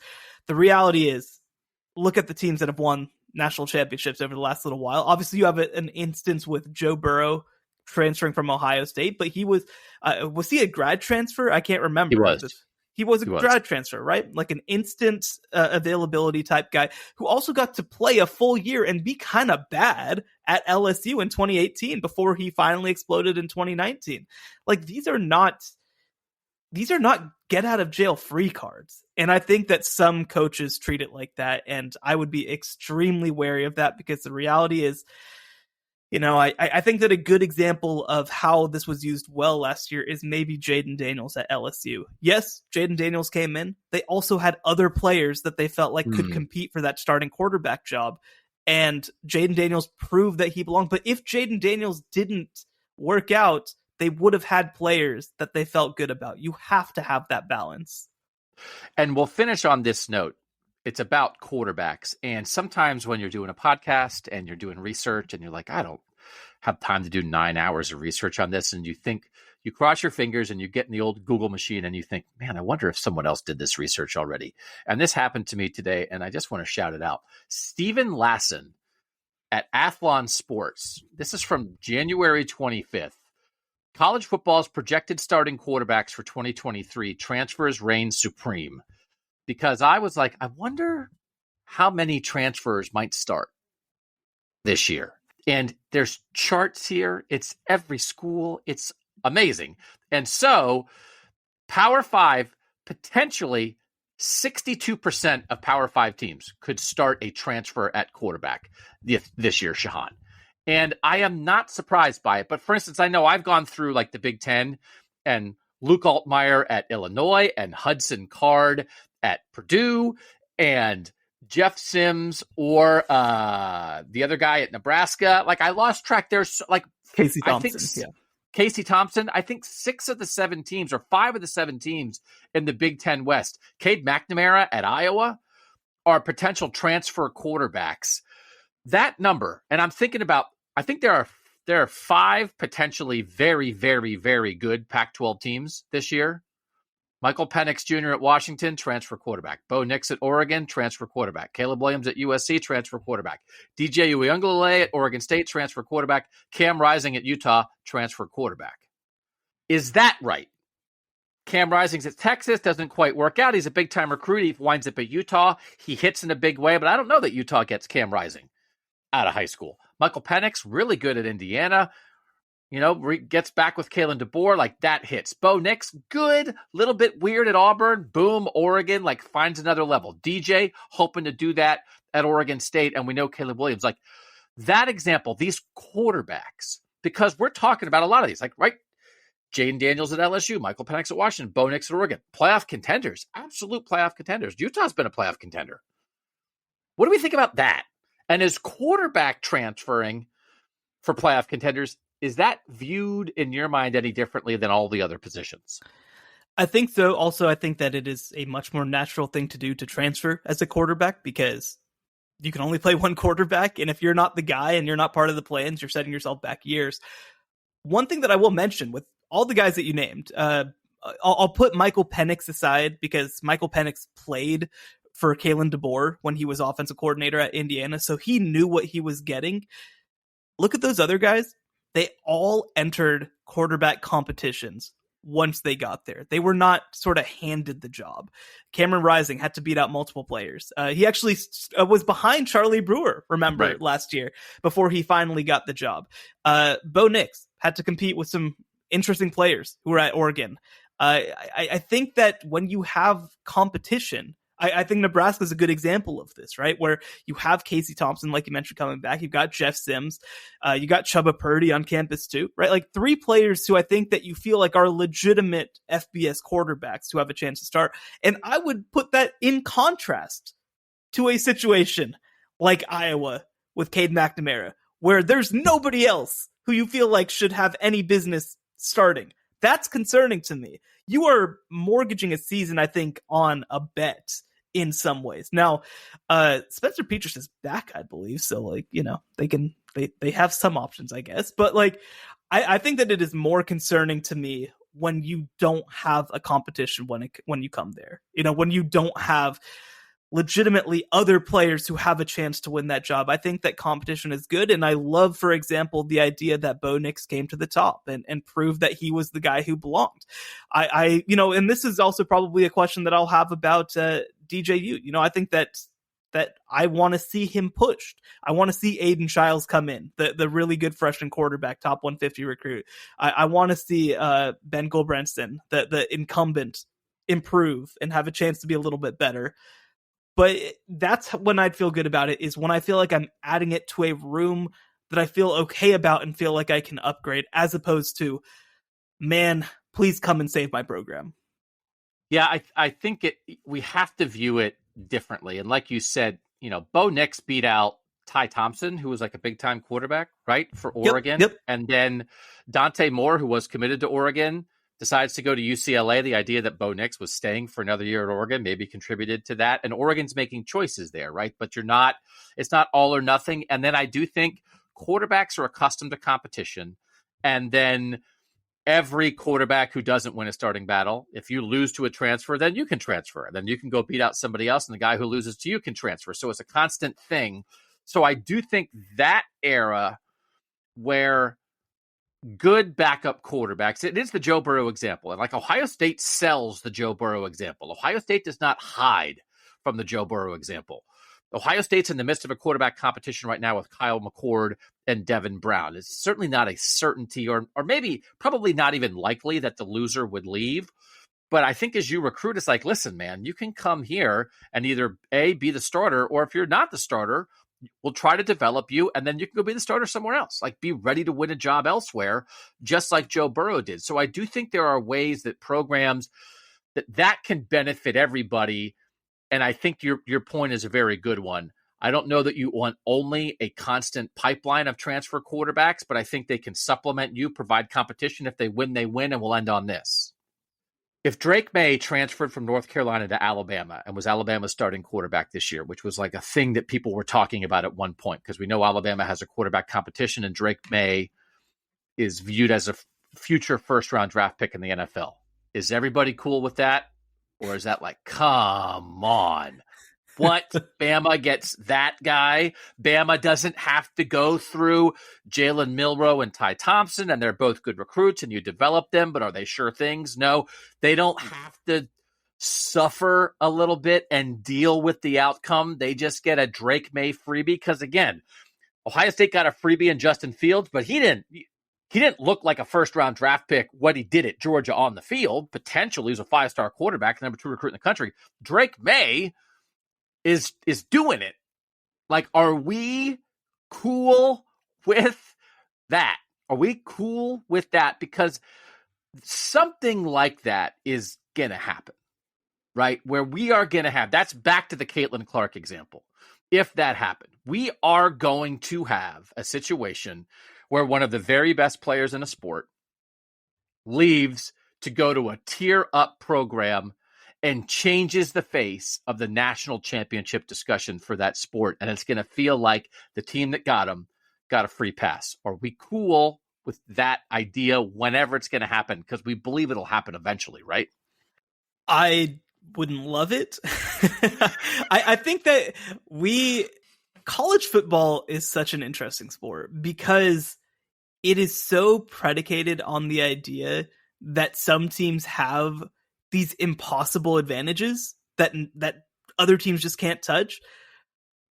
the reality is, look at the teams that have won national championships over the last little while. Obviously, you have an instance with Joe Burrow transferring from Ohio State, but he was he a grad transfer? I can't remember. He was a grad transfer, right? Like an instant availability type guy who also got to play a full year and be kind of bad at LSU in 2018 before he finally exploded in 2019. Like these are not get out of jail free cards. And I think that some coaches treat it like that. And I would be extremely wary of that because the reality is, I think that a good example of how this was used well last year is maybe Jaden Daniels at LSU. Yes, Jaden Daniels came in. They also had other players that they felt like could compete for that starting quarterback job. And Jaden Daniels proved that he belonged. But if Jaden Daniels didn't work out, they would have had players that they felt good about. You have to have that balance. And we'll finish on this note. It's about quarterbacks. And sometimes when you're doing a podcast and you're doing research and you're like, I don't have time to do 9 hours of research on this. And you think you cross your fingers and you get in the old Google machine and you think, man, I wonder if someone else did this research already. And this happened to me today, and I just want to shout it out. Stephen Lasson at Athlon Sports. This is from January 25th. College football's projected starting quarterbacks for 2023 transfers reign supreme. Because I was like, I wonder how many transfers might start this year. And there's charts here. It's every school. It's amazing. And so Power 5, potentially 62% of Power 5 teams could start a transfer at quarterback this year, Shehan. And I am not surprised by it. But for instance, I know I've gone through like the Big Ten, and Luke Altmaier at Illinois and Hudson Card at Purdue and Jeff Sims or the other guy at Nebraska. Like, I lost track. There's like Casey Thompson. Casey Thompson. I think 6 of the 7 teams or 5 of the 7 teams in the Big Ten West, Cade McNamara at Iowa, are potential transfer quarterbacks. That number, and I'm thinking about, I think there are 5 potentially very, very, very good Pac-12 teams this year. Michael Penix Jr. at Washington, transfer quarterback. Bo Nix at Oregon, transfer quarterback. Caleb Williams at USC, transfer quarterback. DJ Uiagalelei at Oregon State, transfer quarterback. Cam Rising at Utah, transfer quarterback. Is that right? Cam Rising's at Texas, doesn't quite work out. He's a big-time recruit. He winds up at Utah. He hits in a big way, but I don't know that Utah gets Cam Rising out of high school. Michael Penix, really good at Indiana. Gets back with Kalen DeBoer, like that hits. Bo Nix, good, little bit weird at Auburn. Boom, Oregon, like finds another level. DJ, hoping to do that at Oregon State. And we know Caleb Williams, like that example, these quarterbacks, because we're talking about a lot of these, like, right? Jaden Daniels at LSU, Michael Penix at Washington, Bo Nix at Oregon. Playoff contenders, absolute playoff contenders. Utah's been a playoff contender. What do we think about that? And is quarterback transferring for playoff contenders, is that viewed in your mind any differently than all the other positions? I think so. Also, I think that it is a much more natural thing to do to transfer as a quarterback, because you can only play one quarterback. And if you're not the guy and you're not part of the plans, you're setting yourself back years. One thing that I will mention with all the guys that you named, I'll put Michael Penix aside, because Michael Penix played for Kalen DeBoer when he was offensive coordinator at Indiana. So he knew what he was getting. Look at those other guys. They all entered quarterback competitions once they got there. They were not sort of handed the job. Cameron Rising had to beat out multiple players. He actually was behind Charlie Brewer, remember, last year, before he finally got the job. Bo Nix had to compete with some interesting players who were at Oregon. I think that when you have competition, I think Nebraska is a good example of this, right? Where you have Casey Thompson, like you mentioned, coming back. You've got Jeff Sims. You got Chubba Purdy on campus too, right? Like 3 players who I think that you feel like are legitimate FBS quarterbacks who have a chance to start. And I would put that in contrast to a situation like Iowa with Cade McNamara, where there's nobody else who you feel like should have any business starting. That's concerning to me. You are mortgaging a season, I think, on a bet in some ways. Now, Spencer Petras is back, I believe. So, like, they have some options, I guess. But like, I think that it is more concerning to me when you don't have a competition when you come there. When you don't have legitimately other players who have a chance to win that job. I think that competition is good. And I love, for example, the idea that Bo Nix came to the top and proved that he was the guy who belonged. And this is also probably a question that I'll have about DJU. I think that I want to see him pushed. I want to see Aiden Childs come in, the really good freshman quarterback, top 150 recruit. I want to see Ben Gulbranson, the incumbent, improve and have a chance to be a little bit better. But that's when I'd feel good about it, is when I feel like I'm adding it to a room that I feel okay about and feel like I can upgrade, as opposed to, man, please come and save my program. Yeah, I think we have to view it differently. And like you said, Bo Nix beat out Ty Thompson, who was like a big-time quarterback, right, for Oregon. Yep. And then Dante Moore, who was committed to Oregon, decides to go to UCLA. The idea that Bo Nix was staying for another year at Oregon maybe contributed to that. And Oregon's making choices there, right? But it's not all or nothing. And then I do think quarterbacks are accustomed to competition. And then every quarterback who doesn't win a starting battle, if you lose to a transfer, then you can transfer. Then you can go beat out somebody else, and the guy who loses to you can transfer. So it's a constant thing. So I do think that era where good backup quarterbacks, it is the Joe Burrow example. And like Ohio State sells the Joe Burrow example. Ohio State does not hide from the Joe Burrow example. Ohio State's in the midst of a quarterback competition right now with Kyle McCord and Devin Brown. It's certainly not a certainty or maybe probably not even likely that the loser would leave. But I think as you recruit, it's like, listen, man, you can come here and either A, be the starter, or if you're not the starter, we'll try to develop you, and then you can go be the starter somewhere else. Like, be ready to win a job elsewhere, just like Joe Burrow did. So I do think there are ways that programs that can benefit everybody. And I think your point is a very good one. I don't know that you want only a constant pipeline of transfer quarterbacks, but I think they can supplement you, provide competition. If they win, and we'll end on this. If Drake Maye transferred from North Carolina to Alabama and was Alabama's starting quarterback this year, which was like a thing that people were talking about at one point, because we know Alabama has a quarterback competition and Drake Maye is viewed as a future first-round draft pick in the NFL. Is everybody cool with that? Or is that like, come on, what? Bama gets that guy? Bama doesn't have to go through Jalen Milroe and Ty Thompson, and they're both good recruits, and you develop them, but are they sure things? No, they don't have to suffer a little bit and deal with the outcome. They just get a Drake Maye freebie because, again, Ohio State got a freebie in Justin Fields, but he didn't look like a first-round draft pick what he did at Georgia on the field. Potentially, he's a 5-star quarterback, number 2 recruit in the country. Drake Maye is doing it. Like, are we cool with that? Are we cool with that? Because something like that is going to happen, right? Where we are going to have, that's back to the Caitlin Clark example. If that happened, we are going to have a situation where one of the very best players in a sport leaves to go to a tier-up program and changes the face of the national championship discussion for that sport. And it's going to feel like the team that got him got a free pass. Are we cool with that idea whenever it's going to happen? Because we believe it'll happen eventually, right? I wouldn't love it. I think that college football is such an interesting sport because it is so predicated on the idea that some teams have these impossible advantages that other teams just can't touch.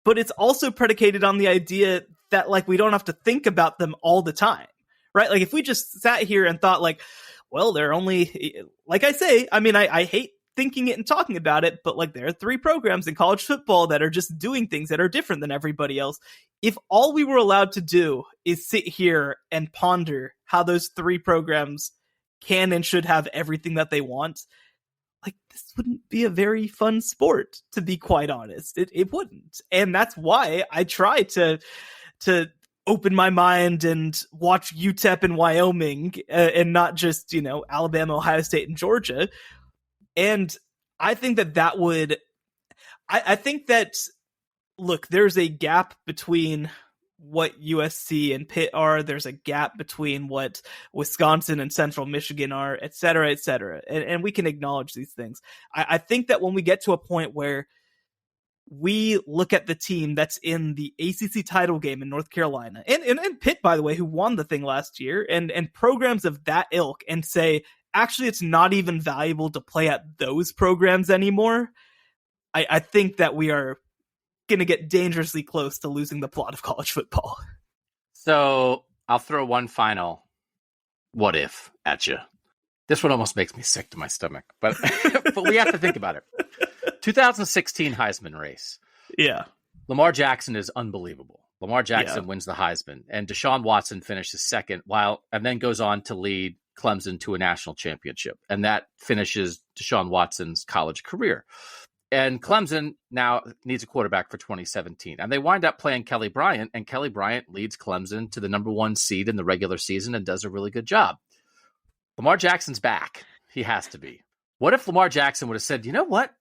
But it's also predicated on the idea that, like, we don't have to think about them all the time, right? Like, if we just sat here and thought, like, well, they're only, like I say, I mean, I hate thinking it and talking about it, but like, there are 3 programs in college football that are just doing things that are different than everybody else. If all we were allowed to do is sit here and ponder how those 3 programs can and should have everything that they want, like, this wouldn't be a very fun sport, to be quite honest. It wouldn't. And that's why I try to open my mind and watch UTEP and Wyoming and not just, Alabama, Ohio State, and Georgia. And I think that would, I think that, look, there's a gap between what USC and Pitt are. There's a gap between what Wisconsin and Central Michigan are, et cetera, et cetera. And we can acknowledge these things. I think that when we get to a point where we look at the team that's in the ACC title game in North Carolina, and Pitt, by the way, who won the thing last year, and programs of that ilk, and say, actually, it's not even valuable to play at those programs anymore, I think that we are going to get dangerously close to losing the plot of college football. So I'll throw one final what if at you. This one almost makes me sick to my stomach, but but we have to think about it. 2016 Heisman race. Yeah. Lamar Jackson is unbelievable. Lamar Jackson wins the Heisman, and Deshaun Watson finishes second, and then goes on to lead Clemson to a national championship. And that finishes Deshaun Watson's college career. And Clemson now needs a quarterback for 2017. And they wind up playing Kelly Bryant, and Kelly Bryant leads Clemson to the number 1 seed in the regular season and does a really good job. Lamar Jackson's back. He has to be. What if Lamar Jackson would have said, you know what?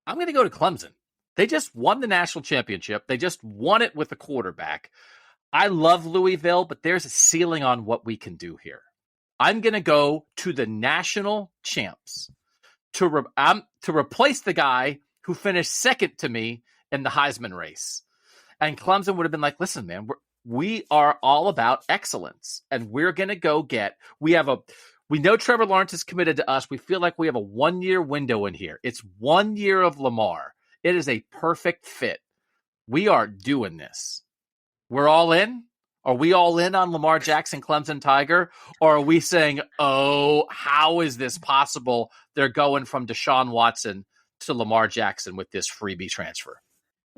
I'm going to go to Clemson. They just won the national championship. They just won it with a quarterback. I love Louisville, but there's a ceiling on what we can do here. I'm going to go to the national champs to replace the guy who finished second to me in the Heisman race. And Clemson would have been like, listen, man, we are all about excellence, and we're going to go we know Trevor Lawrence is committed to us. We feel like we have a 1-year window in here. It's 1 year of Lamar. It is a perfect fit. We are doing this. We're all in. Are we all in on Lamar Jackson, Clemson Tiger? Or are we saying, oh, how is this possible? They're going from Deshaun Watson to Lamar Jackson with this freebie transfer.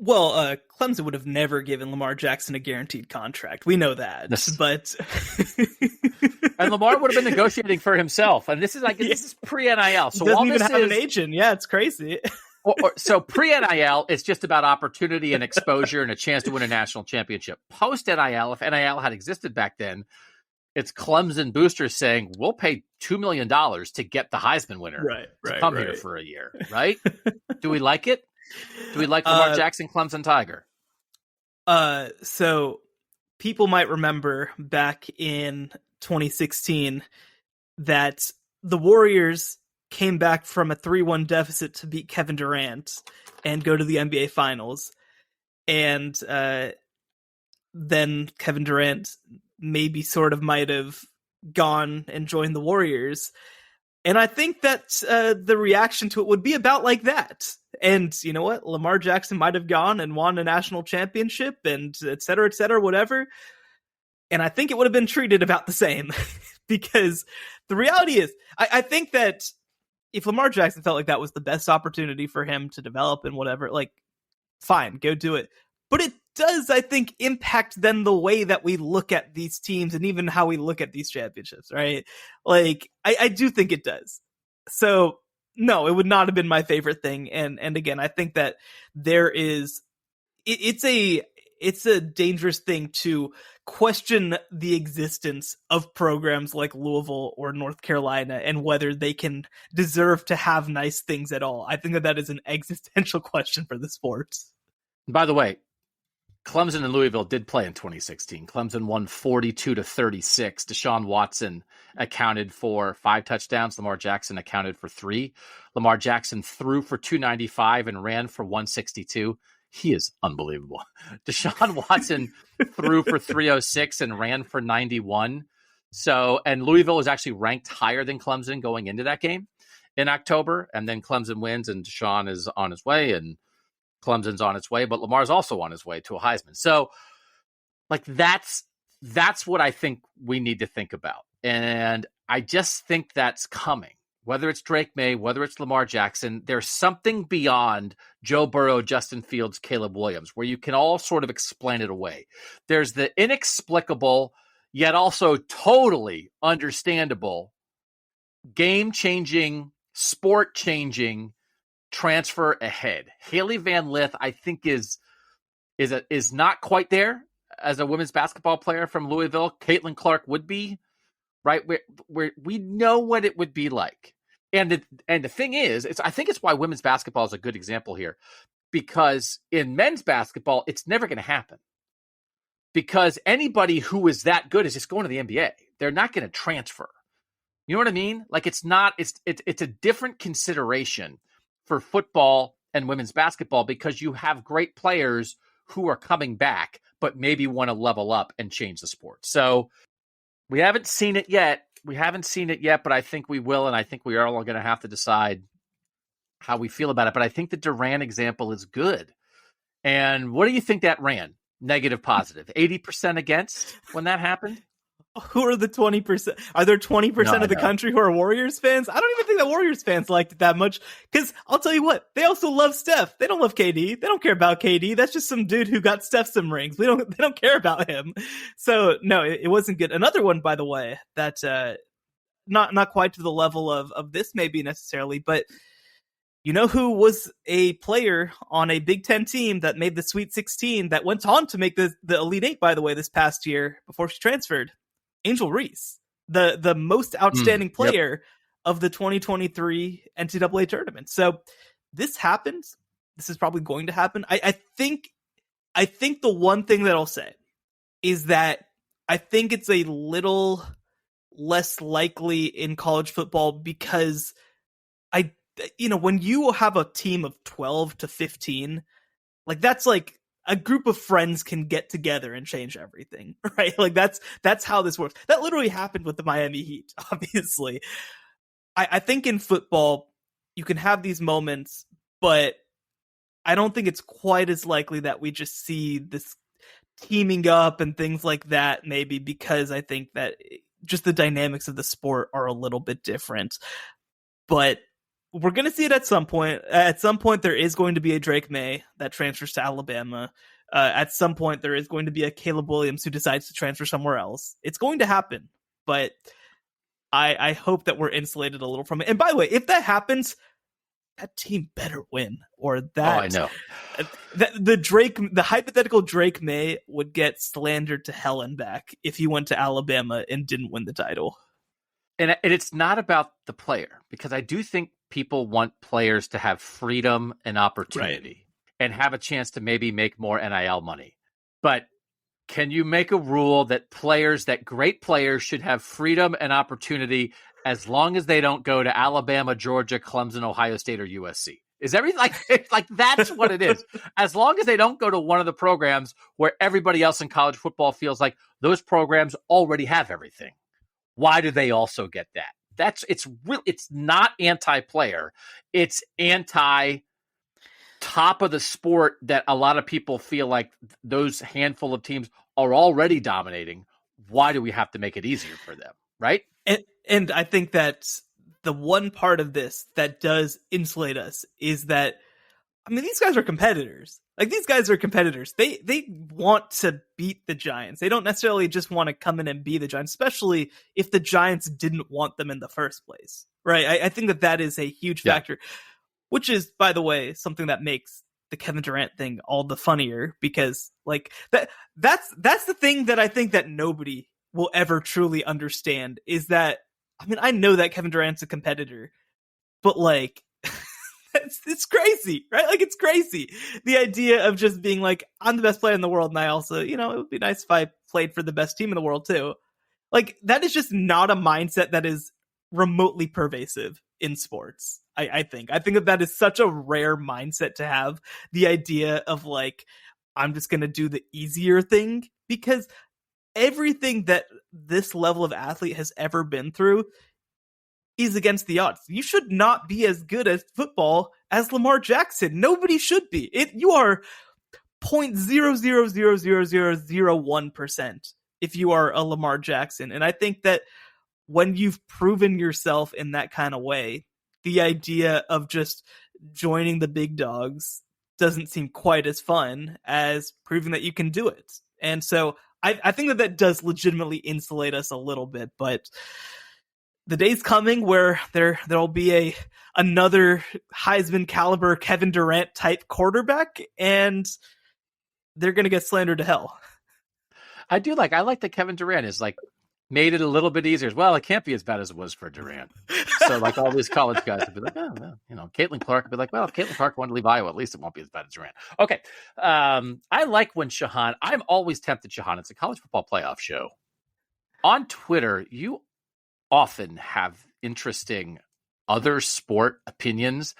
Well, Clemson would have never given Lamar Jackson a guaranteed contract. We know that. But and Lamar would have been negotiating for himself. And this is pre-NIL. So he doesn't even have an agent. Yeah, it's crazy. So pre-NIL, it's just about opportunity and exposure and a chance to win a national championship. Post-NIL, if NIL had existed back then, it's Clemson boosters saying, we'll pay $2 million to get the Heisman winner to come here for a year, right? Do we like it? Do we like Lamar Jackson, Clemson Tiger? So people might remember back in 2016 that the Warriors came back from a 3-1 deficit to beat Kevin Durant and go to the NBA Finals. And then Kevin Durant maybe sort of might have gone and joined the Warriors. And I think that the reaction to it would be about like that. And you know what? Lamar Jackson might have gone and won a national championship and et cetera, whatever. And I think it would have been treated about the same. Because the reality is, I think that if Lamar Jackson felt like that was the best opportunity for him to develop and whatever, like, fine, go do it. But it does, I think, impact then the way that we look at these teams and even how we look at these championships, right? Like, I do think it does. So, no, it would not have been my favorite thing. And again, I think that there is, it's a dangerous thing to question the existence of programs like Louisville or North Carolina and whether they can deserve to have nice things at all. I think that is an existential question for the sport. By the way, Clemson and Louisville did play in 2016. Clemson won 42-36. Deshaun Watson accounted for 5 touchdowns. Lamar Jackson accounted for 3. Lamar Jackson threw for 295 and ran for 162. He is unbelievable. Deshaun Watson threw for 306 and ran for 91. So, and Louisville was actually ranked higher than Clemson going into that game in October. And then Clemson wins and Deshaun is on his way and Clemson's on its way, but Lamar's also on his way to a Heisman. So, like, that's what I think we need to think about. And I just think that's coming. Whether it's Drake Maye, whether it's Lamar Jackson, there's something beyond Joe Burrow, Justin Fields, Caleb Williams, where you can all sort of explain it away. There's the inexplicable, yet also totally understandable, game-changing, sport-changing transfer ahead. Haley Van Lith, I think, is not quite there as a women's basketball player from Louisville. Caitlin Clark would be, right? Where we know what it would be like. And the thing is, I think it's why women's basketball is a good example here, because in men's basketball, it's never going to happen. Because anybody who is that good is just going to the NBA. They're not going to transfer. You know what I mean? Like, it's a different consideration for football and women's basketball because you have great players who are coming back, but maybe want to level up and change the sport. So we haven't seen it yet. But I think we will. And I think we are all going to have to decide how we feel about it. But I think the Durant example is good. And what do you think that ran? Negative, positive, 80% against when that happened? Who are the 20%? Are there 20% of the country who are Warriors fans? I don't even think that Warriors fans liked it that much. Because I'll tell you what, they also love Steph. They don't love KD. They don't care about KD. That's just some dude who got Steph some rings. They don't care about him. So no, it wasn't good. Another one, by the way, that not quite to the level of this maybe necessarily, but you know who was a player on a Big Ten team that made the Sweet 16 that went on to make the Elite Eight, by the way, this past year before she transferred? Angel Reese, the most outstanding player of the 2023 NCAA tournament. So this happens. This is probably going to happen. I think the one thing that I'll say is that I think it's a little less likely in college football because when you have a team of 12 to 15, like that's like a group of friends can get together and change everything, right? Like that's how this works. That literally happened with the Miami Heat, obviously. I think in football, you can have these moments, but I don't think it's quite as likely that we just see this teaming up and things like that, maybe because I think that just the dynamics of the sport are a little bit different. But we're going to see it at some point. At some point, there is going to be a Drake Maye that transfers to Alabama. At some point, there is going to be a Caleb Williams who decides to transfer somewhere else. It's going to happen, but I hope that we're insulated a little from it. And by the way, if that happens, that team better win, or that. Oh, I know. The hypothetical Drake Maye would get slandered to hell and back if he went to Alabama and didn't win the title. And it's not about the player, because I do think people want players to have freedom and opportunity and have a chance to maybe make more NIL money. But can you make a rule that great players should have freedom and opportunity as long as they don't go to Alabama, Georgia, Clemson, Ohio State, or USC? Is everything like that's what it is? As long as they don't go to one of the programs where everybody else in college football feels like those programs already have everything. Why do they also get that? It's not anti-player. It's anti-top of the sport that a lot of people feel like those handful of teams are already dominating. Why do we have to make it easier for them, right? And I think that the one part of this that does insulate us is that, I mean, these guys are competitors. Like, these guys are competitors. They want to beat the Giants. They don't necessarily just want to come in and be the Giants, especially if the Giants didn't want them in the first place, right? I think that is a huge factor, which is, by the way, something that makes the Kevin Durant thing all the funnier, because like that's the thing that I think that nobody will ever truly understand is that, I mean, I know that Kevin Durant's a competitor, but like, it's crazy, right? Like, it's crazy. The idea of just being like, I'm the best player in the world, and I also, it would be nice if I played for the best team in the world too. Like, that is just not a mindset that is remotely pervasive in sports. I think that is such a rare mindset to have, the idea of like, I'm just going to do the easier thing, because everything that this level of athlete has ever been through is against the odds. You should not be as good at football as Lamar Jackson. Nobody should be. You are 0.0000001% if you are a Lamar Jackson. And I think that when you've proven yourself in that kind of way, the idea of just joining the big dogs doesn't seem quite as fun as proving that you can do it. And so I think that does legitimately insulate us a little bit, but the day's coming where there'll be another Heisman caliber Kevin Durant type quarterback, and they're going to get slandered to hell. I like that Kevin Durant is like made it a little bit easier. Well, it can't be as bad as it was for Durant. So like all these college guys would be like, oh, well, Caitlin Clark would be like, well, if Caitlin Clark wanted to leave Iowa, at least it won't be as bad as Durant. Okay. I like when Shehan, I'm always tempted, Shehan, it's a college football playoff show. On Twitter, you often have interesting other sport opinions.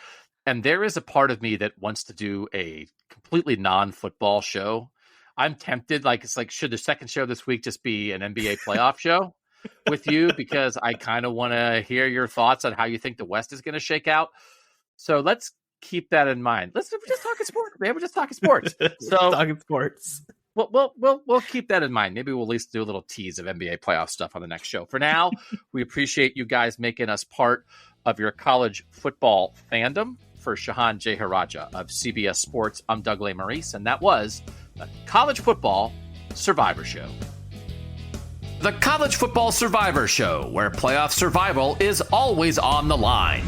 And there is a part of me that wants to do a completely non-football show. I'm tempted, should the second show this week just be an NBA playoff show with you? Because I kind of want to hear your thoughts on how you think the West is going to shake out. So let's keep that in mind. We're just talking sports, man. We're just talking sports. Talking sports. We'll keep that in mind. Maybe we'll at least do a little tease of NBA playoff stuff on the next show. For now, we appreciate you guys making us part of your college football fandom. For Shehan Jeyarajah of CBS Sports, I'm Doug Lesmerises, and that was the College Football Survivor Show. The College Football Survivor Show, where playoff survival is always on the line.